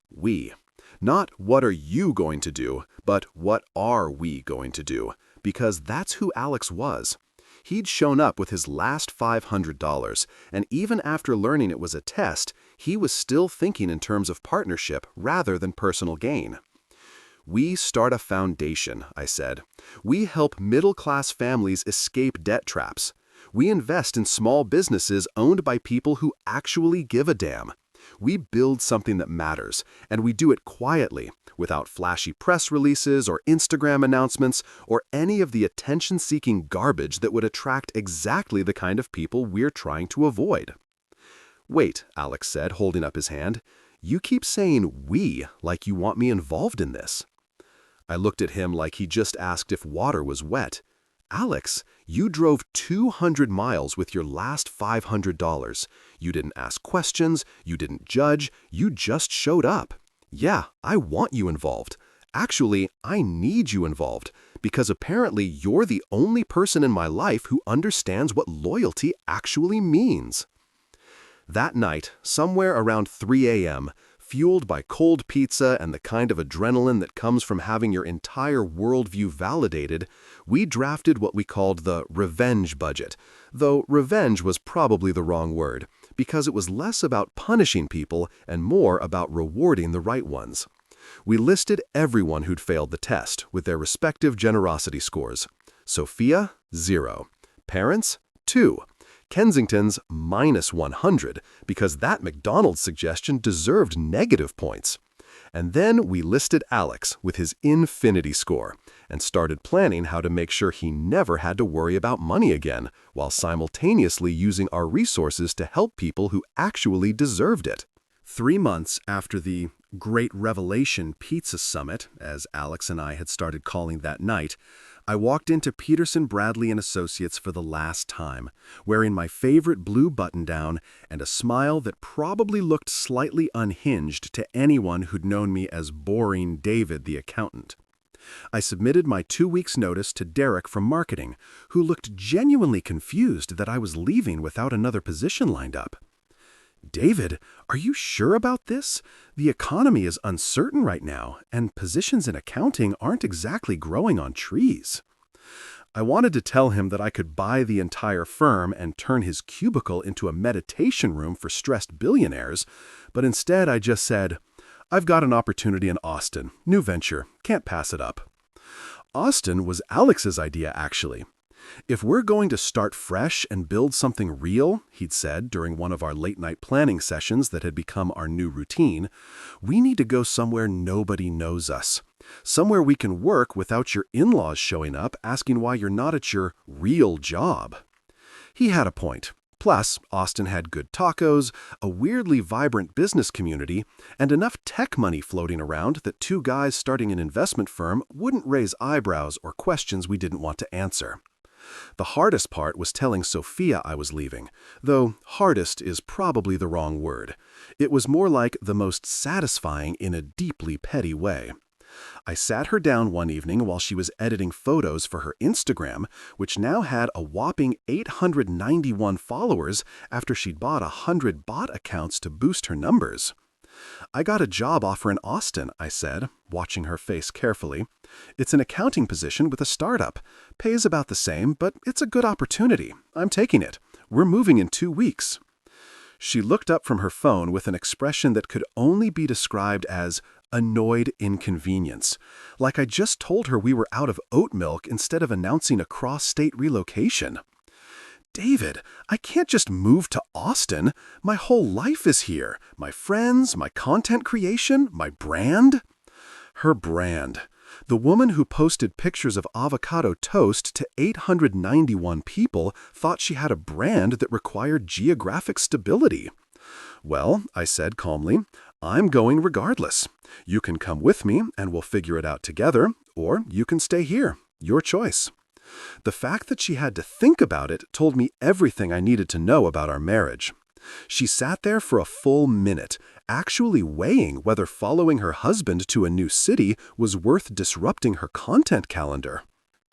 [SPEAKER 2] We. Not what are you going to do, but what are we going to do? Because that's who Alex was. He'd shown up with his last $500, and even after learning it was a test, he was still thinking in terms of partnership rather than personal gain. "We start a foundation," I said. "We help middle-class families escape debt traps. We invest in small businesses owned by people who actually give a damn. We build something that matters, and we do it quietly, without flashy press releases or Instagram announcements or any of the attention-seeking garbage that would attract exactly the kind of people we're trying to avoid." "Wait," Alex said, holding up his hand. "You keep saying 'we' like you want me involved in this." I looked at him like he just asked if water was wet. "Alex, you drove 200 miles with your last $500. You didn't ask questions, you didn't judge, you just showed up. Yeah, I want you involved. Actually, I need you involved, because apparently you're the only person in my life who understands what loyalty actually means." That night, somewhere around 3 a.m., fueled by cold pizza and the kind of adrenaline that comes from having your entire worldview validated, we drafted what we called the revenge budget, though revenge was probably the wrong word, because it was less about punishing people and more about rewarding the right ones. We listed everyone who'd failed the test with their respective generosity scores. Sophia, 0. Parents, 2. Kensingtons minus 100 because that McDonald suggestion deserved negative points. And then we listed Alex with his infinity score and started planning how to make sure he never had to worry about money again, while simultaneously using our resources to help people who actually deserved it. 3 months after the Great Revelation Pizza Summit, as Alex and I had started calling that night, I walked into Peterson Bradley and Associates for the last time, wearing my favorite blue button-down and a smile that probably looked slightly unhinged to anyone who'd known me as Boring David the accountant. I submitted my 2 weeks' notice to Derek from marketing, who looked genuinely confused that I was leaving without another position lined up. "David, are you sure about this? The economy is uncertain right now, and positions in accounting aren't exactly growing on trees." I wanted to tell him that I could buy the entire firm and turn his cubicle into a meditation room for stressed billionaires, but instead I just said, "I've got an opportunity in Austin, new venture, can't pass it up." Austin was Alex's idea, actually. "If we're going to start fresh and build something real," he'd said during one of our late-night planning sessions that had become our new routine, "we need to go somewhere nobody knows us. Somewhere we can work without your in-laws showing up asking why you're not at your real job." He had a point. Plus, Austin had good tacos, a weirdly vibrant business community, and enough tech money floating around that 2 guys starting an investment firm wouldn't raise eyebrows or questions we didn't want to answer. The hardest part was telling Sophia I was leaving, though hardest is probably the wrong word. It was more like the most satisfying in a deeply petty way. I sat her down one evening while she was editing photos for her Instagram, which now had a whopping 891 followers after she'd bought 100 bot accounts to boost her numbers. "I got a job offer in Austin," I said, watching her face carefully. "It's an accounting position with a startup. Pays about the same, but it's a good opportunity. I'm taking it. We're moving in 2 weeks." She looked up from her phone with an expression that could only be described as annoyed inconvenience, like I just told her we were out of oat milk instead of announcing a cross-state relocation. "David, I can't just move to Austin. My whole life is here. My friends, my content creation, my brand." Her brand. The woman who posted pictures of avocado toast to 891 people thought she had a brand that required geographic stability. "Well," I said calmly, "I'm going regardless. You can come with me and we'll figure it out together, or you can stay here. Your choice." The fact that she had to think about it told me everything I needed to know about our marriage. She sat there for a full minute, actually weighing whether following her husband to a new city was worth disrupting her content calendar.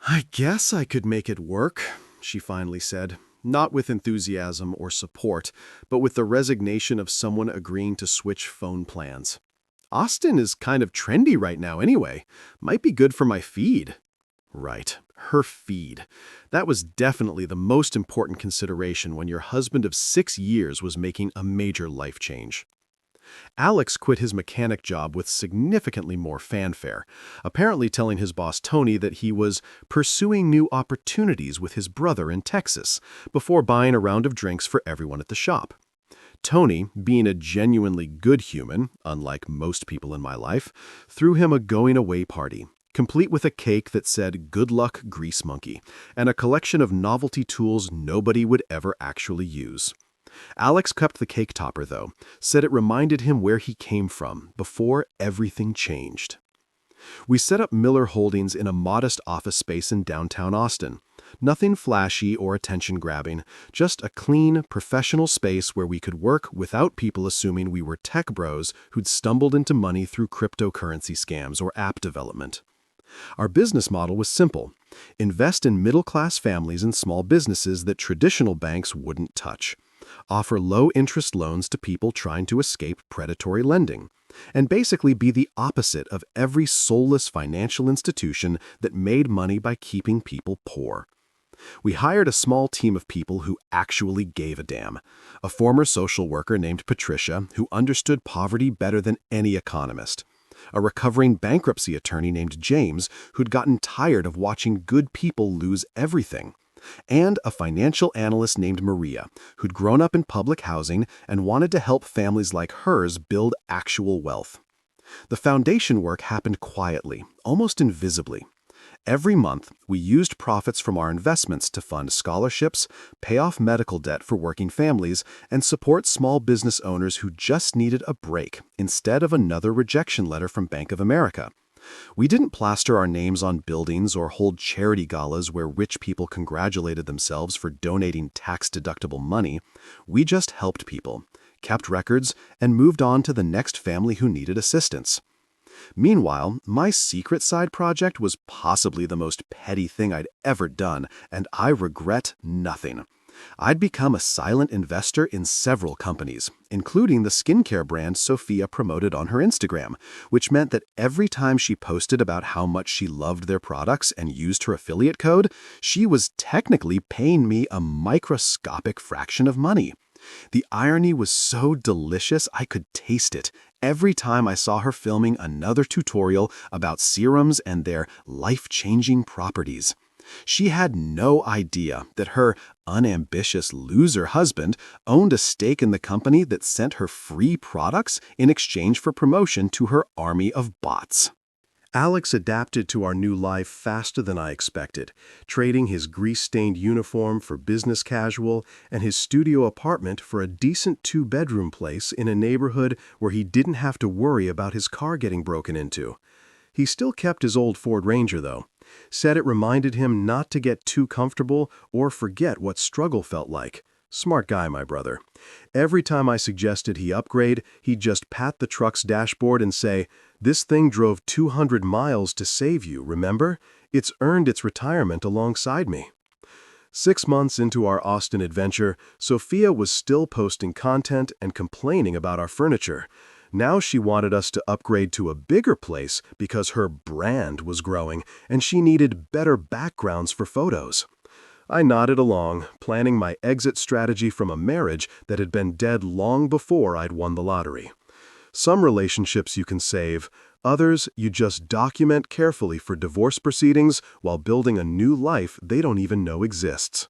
[SPEAKER 2] "I guess I could make it work," she finally said, not with enthusiasm or support, but with the resignation of someone agreeing to switch phone plans. "Austin is kind of trendy right now anyway. Might be good for my feed." Right, her feed. That was definitely the most important consideration when your husband of 6 years was making a major life change. Alex quit his mechanic job with significantly more fanfare, apparently telling his boss Tony that he was pursuing new opportunities with his brother in Texas before buying a round of drinks for everyone at the shop. Tony, being a genuinely good human, unlike most people in my life, threw him a going-away party, complete with a cake that said "Good luck, Grease Monkey," and a collection of novelty tools nobody would ever actually use. Alex kept the cake topper, though, said it reminded him where he came from before everything changed. We set up Miller Holdings in a modest office space in downtown Austin. Nothing flashy or attention-grabbing, just a clean, professional space where we could work without people assuming we were tech bros who'd stumbled into money through cryptocurrency scams or app development. Our business model was simple: invest in middle-class families and small businesses that traditional banks wouldn't touch. Offer low-interest loans to people trying to escape predatory lending, and basically be the opposite of every soulless financial institution that made money by keeping people poor. We hired a small team of people who actually gave a damn. A former social worker named Patricia, who understood poverty better than any economist. A recovering bankruptcy attorney named James, who'd gotten tired of watching good people lose everything.
[SPEAKER 1] and a financial analyst named Maria, who'd grown up in public housing and wanted to help families like hers build actual wealth. The foundation work happened quietly, almost invisibly. Every month, we used profits from our investments to fund scholarships, pay off medical debt for working families, and support small business owners who just needed a break instead of another rejection letter from Bank of America. We didn't plaster our names on buildings or hold charity galas where rich people congratulated themselves for donating tax-deductible money. We just helped people, kept records, and moved on to the next family who needed assistance. Meanwhile, my secret side project was possibly the most petty thing I'd ever done, and I regret nothing. I'd become a silent investor in several companies, including the skincare brand Sophia promoted on her Instagram, which meant that every time she posted about how much she loved their products and used her affiliate code, she was technically paying me a microscopic fraction of money. The irony was so delicious I could taste it every time I saw her filming another tutorial about serums and their life-changing properties. She had no idea that her unambitious loser husband owned a stake in the company that sent her free products in exchange for promotion to her army of bots. Alex adapted to our new life faster than I expected, trading his grease-stained uniform for business casual and his studio apartment for a decent two-bedroom place in a neighborhood where he didn't have to worry about his car getting broken into. He still kept his old Ford Ranger, though. Said it reminded him not to get too comfortable or forget what struggle felt like. Smart guy, my brother. Every time I suggested he upgrade, he'd just pat the truck's dashboard and say, "This thing drove 200 miles to save you, remember? It's earned its retirement alongside me." 6 months into our Austin adventure, Sophia was still posting content and complaining about our furniture. Now she wanted us to upgrade to a bigger place because her brand was growing and she needed better backgrounds for photos. I nodded along, planning my exit strategy from a marriage that had been dead long before I'd won the lottery. Some relationships you can save, others you just document carefully for divorce proceedings while building a new life they don't even know exists.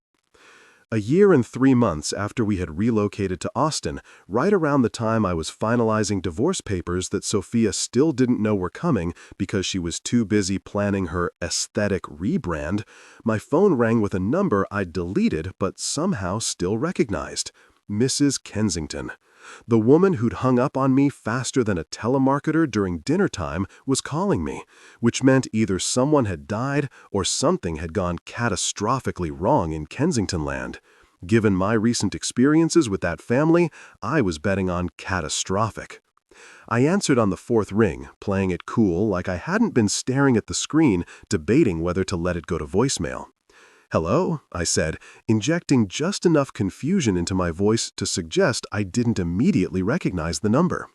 [SPEAKER 1] A year and 3 months after we had relocated to Austin, right around the time I was finalizing divorce papers that Sophia still didn't know were coming because she was too busy planning her aesthetic rebrand, my phone rang with a number I'd deleted but somehow still recognized. Mrs. Kensington. The woman who'd hung up on me faster than a telemarketer during dinner time was calling me, which meant either someone had died or something had gone catastrophically wrong in Kensington land. Given my recent experiences with that family, I was betting on catastrophic. I answered on the 4th ring, playing it cool like I hadn't been staring at the screen, debating whether to let it go to voicemail. "Hello," I said, injecting just enough confusion into my voice to suggest I didn't immediately recognize the number.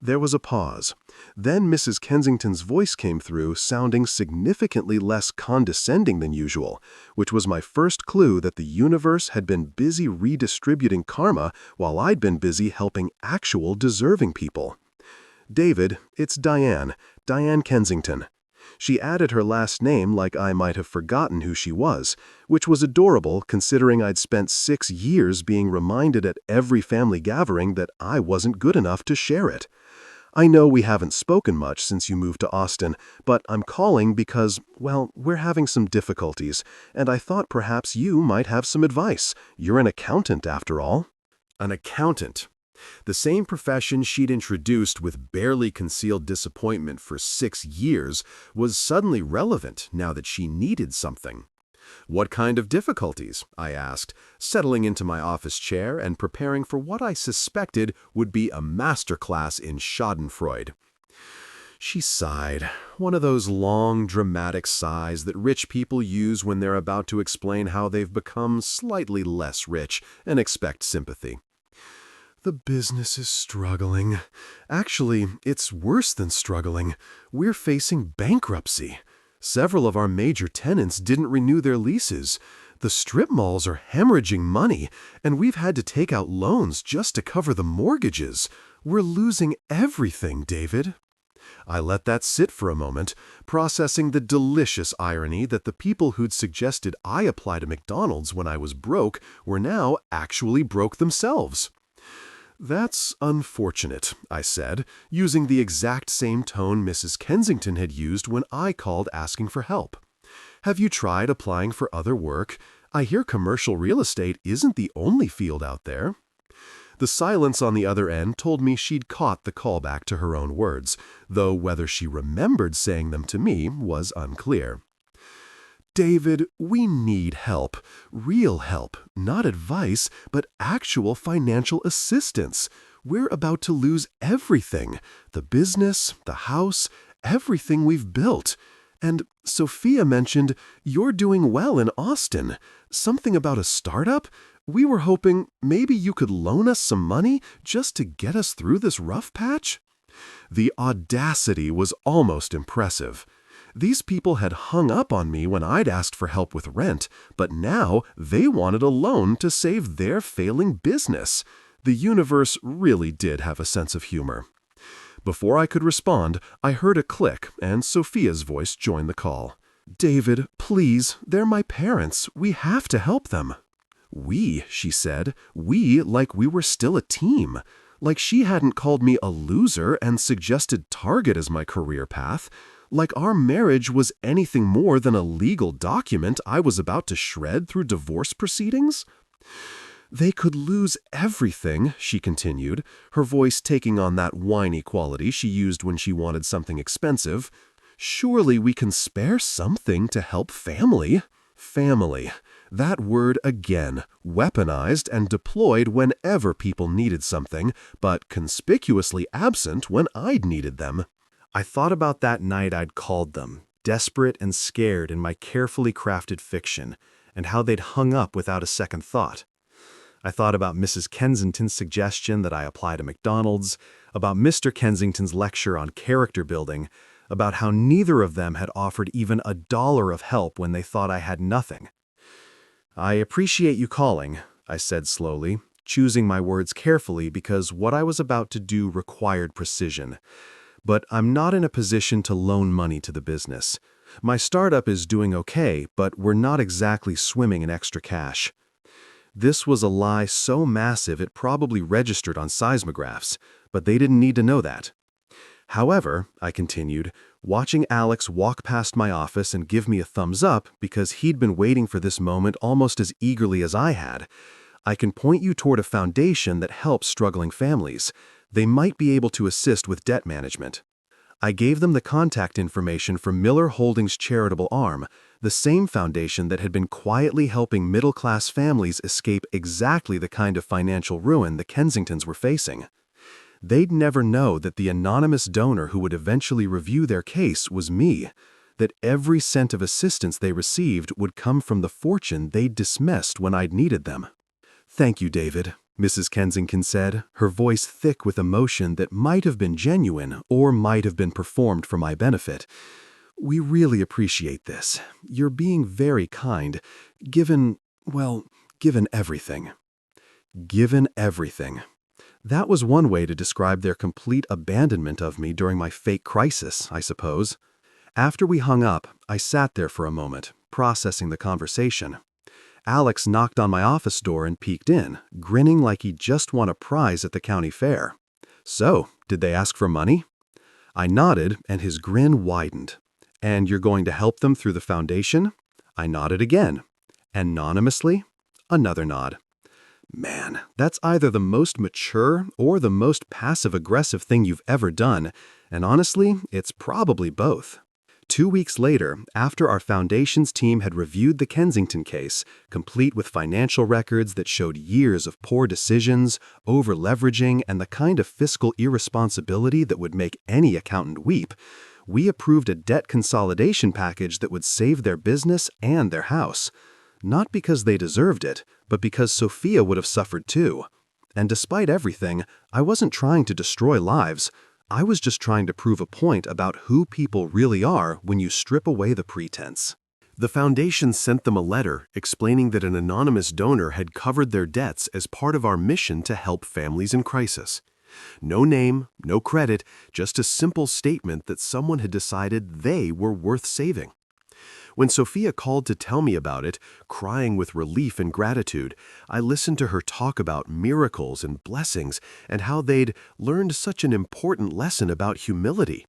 [SPEAKER 1] There was a pause. Then Mrs. Kensington's voice came through, sounding significantly less condescending than usual, which was my first clue that the universe had been busy redistributing karma while I'd been busy helping actual deserving people. "David, it's Diane Kensington." She added her last name like I might have forgotten who she was, which was adorable considering I'd spent 6 years being reminded at every family gathering that I wasn't good enough to share it. "I know we haven't spoken much since you moved to Austin, but I'm calling because, well, we're having some difficulties, and I thought perhaps you might have some advice. You're an accountant, after all." An accountant. The same profession she'd introduced with barely concealed disappointment for 6 years was suddenly relevant now that she needed something. "What kind of difficulties?" I asked, settling into my office chair and preparing for what I suspected would be a masterclass in schadenfreude. She sighed, one of those long, dramatic sighs that rich people use when they're about to explain how they've become slightly less rich and expect sympathy. "The business is struggling. Actually, it's worse than struggling. We're facing bankruptcy. Several of our major tenants didn't renew their leases. The strip malls are hemorrhaging money, and we've had to take out loans just to cover the mortgages. We're losing everything, David."
[SPEAKER 2] I let that sit for a moment, processing the delicious irony that the people who'd suggested I apply to McDonald's when I was broke were now actually broke themselves. "That's unfortunate," I said, using the exact same tone Mrs. Kensington had used when I called asking for help. "Have you tried applying for other work? I hear commercial real estate isn't the only field out there." The silence on the other end told me she'd caught the callback to her own words, though whether she remembered saying them to me was unclear. "David, we need help. Real help. Not advice, but actual financial assistance. We're about to lose everything. The business, the house, everything we've built. And Sophia mentioned you're doing well in Austin. Something about a startup? We were hoping maybe you could loan us some money just to get us through this rough patch." The audacity was almost impressive. These people had hung up on me when I'd asked for help with rent, but now they wanted a loan to save their failing business. The universe really did have a sense of humor. Before I could respond, I heard a click, and Sophia's voice joined the call. "David, please, they're my parents. We have to help them." "We," she said, "we like we were still a team. Like she hadn't called me a loser and suggested Target as my career path. Like our marriage was anything more than a legal document I was about to shred through divorce proceedings." "They could lose everything," she continued, her voice taking on that whiny quality she used when she wanted something expensive. "Surely we can spare something to help family." Family. That word again, weaponized and deployed whenever people needed something, but conspicuously absent when I'd needed them. I thought about that night I'd called them, desperate and scared in my carefully crafted fiction, and how they'd hung up without a second thought. I thought about Mrs. Kensington's suggestion that I apply to McDonald's, about Mr. Kensington's lecture on character building, about how neither of them had offered even $1 of help when they thought I had nothing. "I appreciate you calling," I said slowly, choosing my words carefully because what I was about to do required precision. "But I'm not in a position to loan money to the business. My startup is doing okay, but we're not exactly swimming in extra cash." This was a lie so massive it probably registered on seismographs, but they didn't need to know that. "However," I continued, watching Alex walk past my office and give me a thumbs up because he'd been waiting for this moment almost as eagerly as I had, "I can point you toward a foundation that helps struggling families. They might be able to assist with debt management." I gave them the contact information from Miller Holdings' charitable arm, the same foundation that had been quietly helping middle-class families escape exactly the kind of financial ruin the Kensingtons were facing. They'd never know that the anonymous donor who would eventually review their case was me, that every cent of assistance they received would come from the fortune they'd dismissed when I'd needed them. "Thank you, David," Mrs. Kensington said, her voice thick with emotion that might have been genuine or might have been performed for my benefit. "We really appreciate this. You're being very kind, given everything." Given everything. That was one way to describe their complete abandonment of me during my fake crisis, I suppose. After we hung up, I sat there for a moment, processing the conversation. Alex knocked on my office door and peeked in, grinning like he'd just won a prize at the county fair. "So, did they ask for money?" I nodded, and his grin widened. "And you're going to help them through the foundation?" I nodded again. "Anonymously?" Another nod. Man, that's either the most mature or the most passive-aggressive thing you've ever done, and honestly, it's probably both. 2 weeks later, after our foundation's team had reviewed the Kensington case, complete with financial records that showed years of poor decisions, over-leveraging, and the kind of fiscal irresponsibility that would make any accountant weep, we approved a debt consolidation package that would save their business and their house. Not because they deserved it, but because Sophia would have suffered too. And despite everything, I wasn't trying to destroy lives. I was just trying to prove a point about who people really are when you strip away the pretense. The foundation sent them a letter explaining that an anonymous donor had covered their debts as part of our mission to help families in crisis.
[SPEAKER 1] No name, no credit, just a simple statement that someone had decided they were worth saving. When Sophia called to tell me about it, crying with relief and gratitude, I listened to her talk about miracles and blessings and how they'd learned such an important lesson about humility.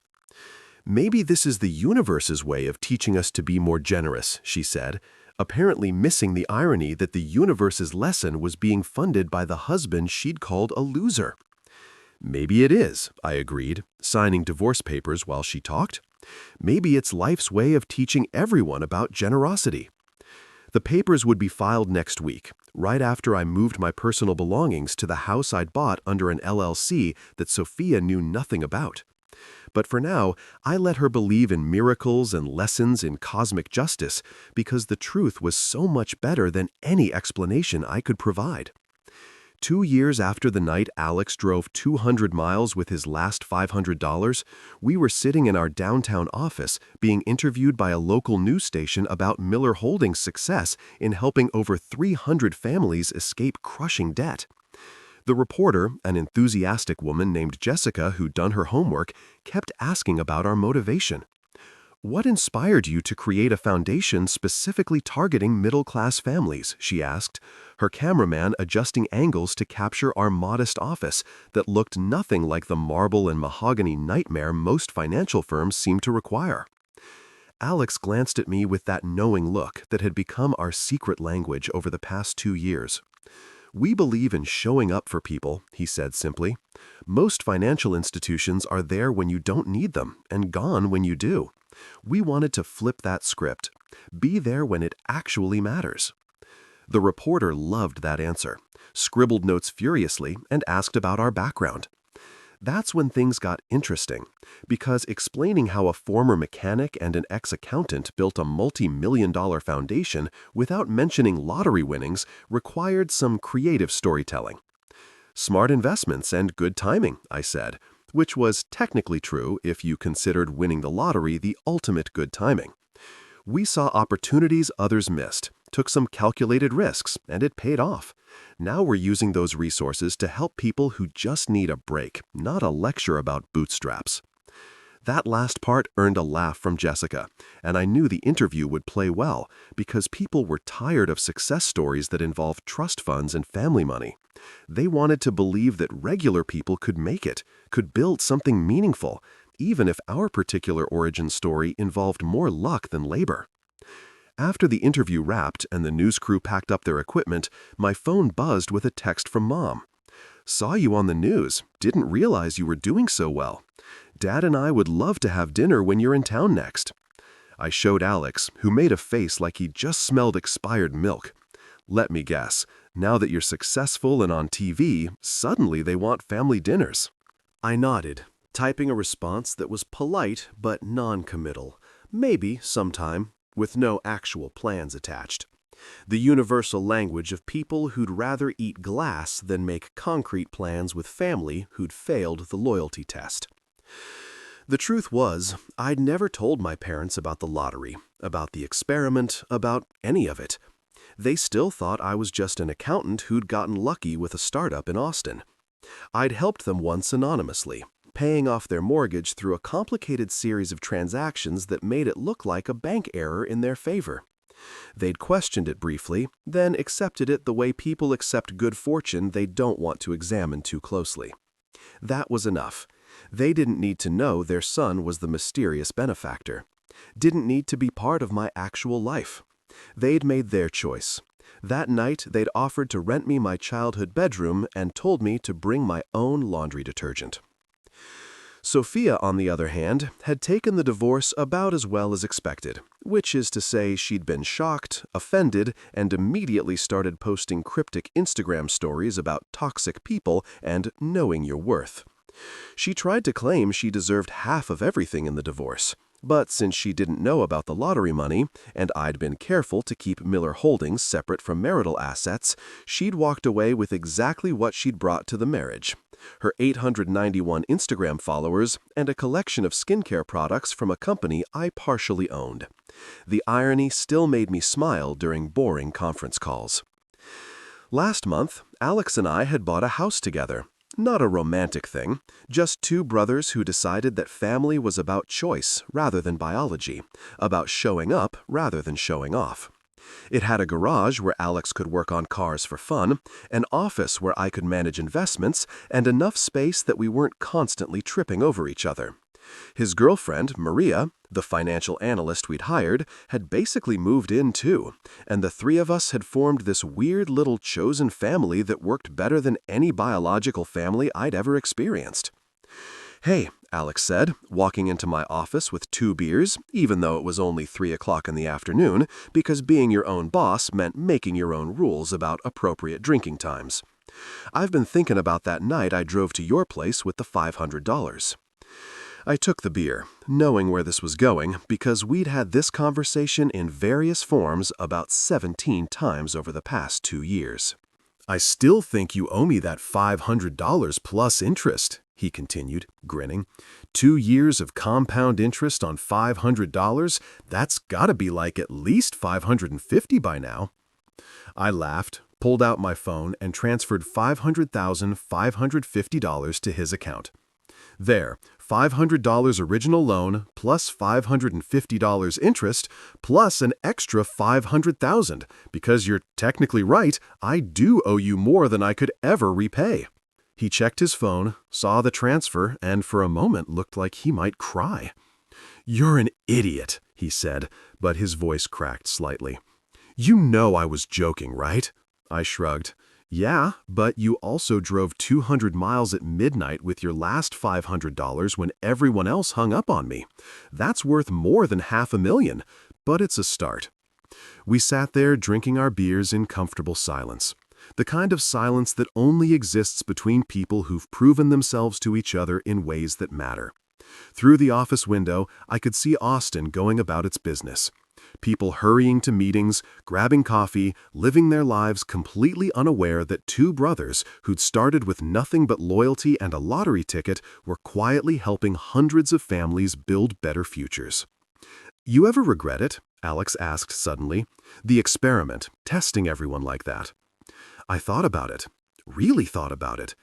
[SPEAKER 1] "Maybe this is the universe's way of teaching us to be more generous," she said, apparently missing the irony that the universe's lesson was being funded by the husband she'd called a loser. "Maybe it is," I agreed, signing divorce papers while she talked. "Maybe it's life's way of teaching everyone about generosity." The papers would be filed next week, right after I moved my personal belongings to the house I'd bought under an LLC that Sophia knew nothing about. But for now, I let her believe in miracles and lessons in cosmic justice because the truth was so much better than any explanation I could provide. 2 years after the night Alex drove 200 miles with his last $500, we were sitting in our downtown office being interviewed by a local news station about Miller Holdings' success in helping over 300 families escape crushing debt. The reporter, an enthusiastic woman named Jessica who'd done her homework, kept asking about our motivation. "What inspired you to create a foundation specifically targeting middle-class families?" she asked, her cameraman adjusting angles to capture our modest office that looked nothing like the marble and mahogany nightmare most financial firms seem to require. Alex glanced at me with that knowing look that had become our secret language over the past 2 years. "We believe in showing up for people," he said simply. "Most financial institutions are there when you don't need them and gone when you do. We wanted to flip that script. Be there when it actually matters." The reporter loved that answer, scribbled notes furiously, and asked about our background. That's when things got interesting, because explaining how a former mechanic and an ex-accountant built a multi-million-dollar foundation without mentioning lottery winnings required some creative storytelling. "Smart investments and good timing," I said, which was technically true if you considered winning the lottery the ultimate good timing. "We saw opportunities others missed, took some calculated risks, and it paid off. Now we're using those resources to help people who just need a break, not a lecture about bootstraps." That last part earned a laugh from Jessica, and I knew the interview would play well because people were tired of success stories that involved trust funds and family money. They wanted to believe that regular people could make it, could build something meaningful, even if our particular origin story involved more luck than labor. After the interview wrapped and the news crew packed up their equipment, my phone buzzed with a text from Mom. "Saw you on the news. Didn't realize you were doing so well. Dad and I would love to have dinner when you're in town next." I showed Alex, who made a face like he just smelled expired milk. "Let me guess. Now that you're successful and on TV, suddenly they want family dinners." I nodded, typing a response that was polite but non-committal. Maybe sometime, with no actual plans attached. The universal language of people who'd rather eat glass than make concrete plans with family who'd failed the loyalty test. The truth was, I'd never told my parents about the lottery, about the experiment, about any of it. They still thought I was just an accountant who'd gotten lucky with a startup in Austin. I'd helped them once anonymously, paying off their mortgage through a complicated series of transactions that made it look like a bank error in their favor. They'd questioned it briefly, then accepted it the way people accept good fortune they don't want to examine too closely. That was enough. They didn't need to know their son was the mysterious benefactor. Didn't need to be part of my actual life. They'd made their choice. That night, they'd offered to rent me my childhood bedroom and told me to bring my own laundry detergent. Sophia, on the other hand, had taken the divorce about as well as expected, which is to say she'd been shocked, offended, and immediately started posting cryptic Instagram stories about toxic people and knowing your worth. She tried to claim she deserved half of everything in the divorce, but since she didn't know about the lottery money, and I'd been careful to keep Miller Holdings separate from marital assets, she'd walked away with exactly what she'd brought to the marriage: her 891 Instagram followers and a collection of skincare products from a company I partially owned. The irony still made me smile during boring conference calls. Last month, Alex and I had bought a house together.
[SPEAKER 2] Not a romantic thing, just two brothers who decided that family was about choice rather than biology, about showing up rather than showing off. It had a garage where Alex could work on cars for fun, an office where I could manage investments, and enough space that we weren't constantly tripping over each other. His girlfriend, Maria, the financial analyst we'd hired, had basically moved in too, and the three of us had formed this weird little chosen family that worked better than any biological family I'd ever experienced. "Hey," Alex said, walking into my office with 2 beers, even though it was only 3 o'clock in the afternoon, because being your own boss meant making your own rules about appropriate drinking times. "I've been thinking about that night I drove to your place with the $500. I took the beer, knowing where this was going, because we'd had this conversation in various forms about 17 times over the past 2 years. "I still think you owe me that $500 plus interest," he continued, grinning. 2 years of compound interest on $500, that's gotta be like at least $550 by now. I laughed, pulled out my phone, and transferred $500,550 to his account. There, $500 original loan, plus $550 interest, plus an extra $500,000, because you're technically right, I do owe you more than I could ever repay. He checked his phone, saw the transfer, and for a moment looked like he might cry. "You're an idiot," he said, but his voice cracked slightly. "You know I was joking, right?" I shrugged. "Yeah, but you also drove 200 miles at midnight with your last $500 when everyone else hung up on me. That's worth more than $500,000, but it's a start." We sat there drinking our beers in comfortable silence. The kind of silence that only exists between people who've proven themselves to each other in ways that matter. Through the office window, I could see Austin going about its business. People hurrying to meetings, grabbing coffee, living their lives completely unaware that 2 brothers who'd started with nothing but loyalty and a lottery ticket were quietly helping hundreds of families build better futures. "You ever regret it?" Alex asked suddenly. "The experiment, testing everyone like that." I thought about it. Really thought about it.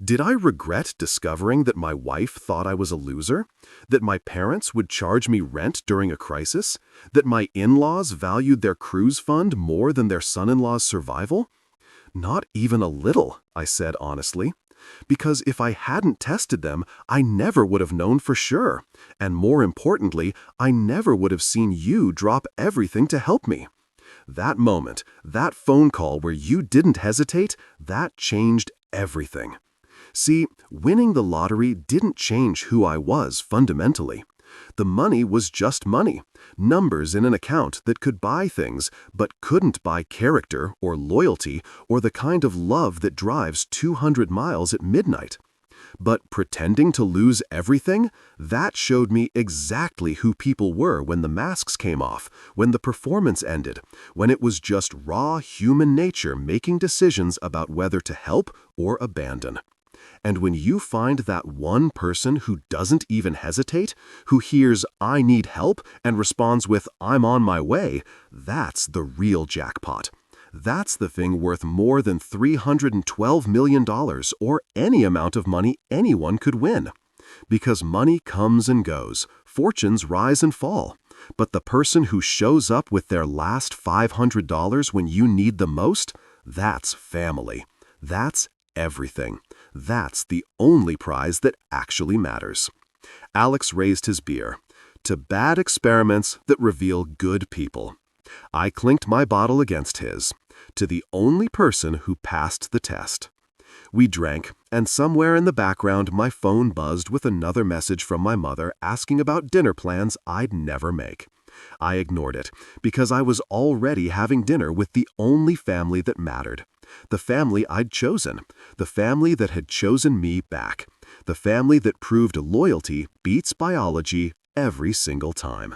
[SPEAKER 2] Did I regret discovering that my wife thought I was a loser? That my parents would charge me rent during a crisis? That my in-laws valued their cruise fund more than their son-in-law's survival? Not even a little, I said honestly. Because if I hadn't tested them, I never would have known for sure. And more importantly, I never would have seen you drop everything to help me. That moment, that phone call where you didn't hesitate, that changed everything. See, winning the lottery didn't change who I was fundamentally. The money was just money, numbers in an account that could buy things, but couldn't buy character or loyalty or the kind of love that drives 200 miles at midnight. But pretending to lose everything, that showed me exactly who people were when the masks came off, when the performance ended, when it was just raw human nature making decisions about whether to help or abandon. And when you find that one person who doesn't even hesitate, who hears, "I need help," and responds with, "I'm on my way," that's the real jackpot. That's the thing worth more than $312 million or any amount of money anyone could win. Because money comes and goes, fortunes rise and fall. But the person who shows up with their last $500 when you need the most, that's family. That's everything. That's the only prize that actually matters. Alex raised his beer. To bad experiments that reveal good people. I clinked my bottle against his. To the only person who passed the test. We drank, and somewhere in the background my phone buzzed with another message from my mother asking about dinner plans I'd never make. I ignored it, because I was already having dinner with the only family that mattered. The family I'd chosen. The family that had chosen me back. The family that proved loyalty beats biology every single time.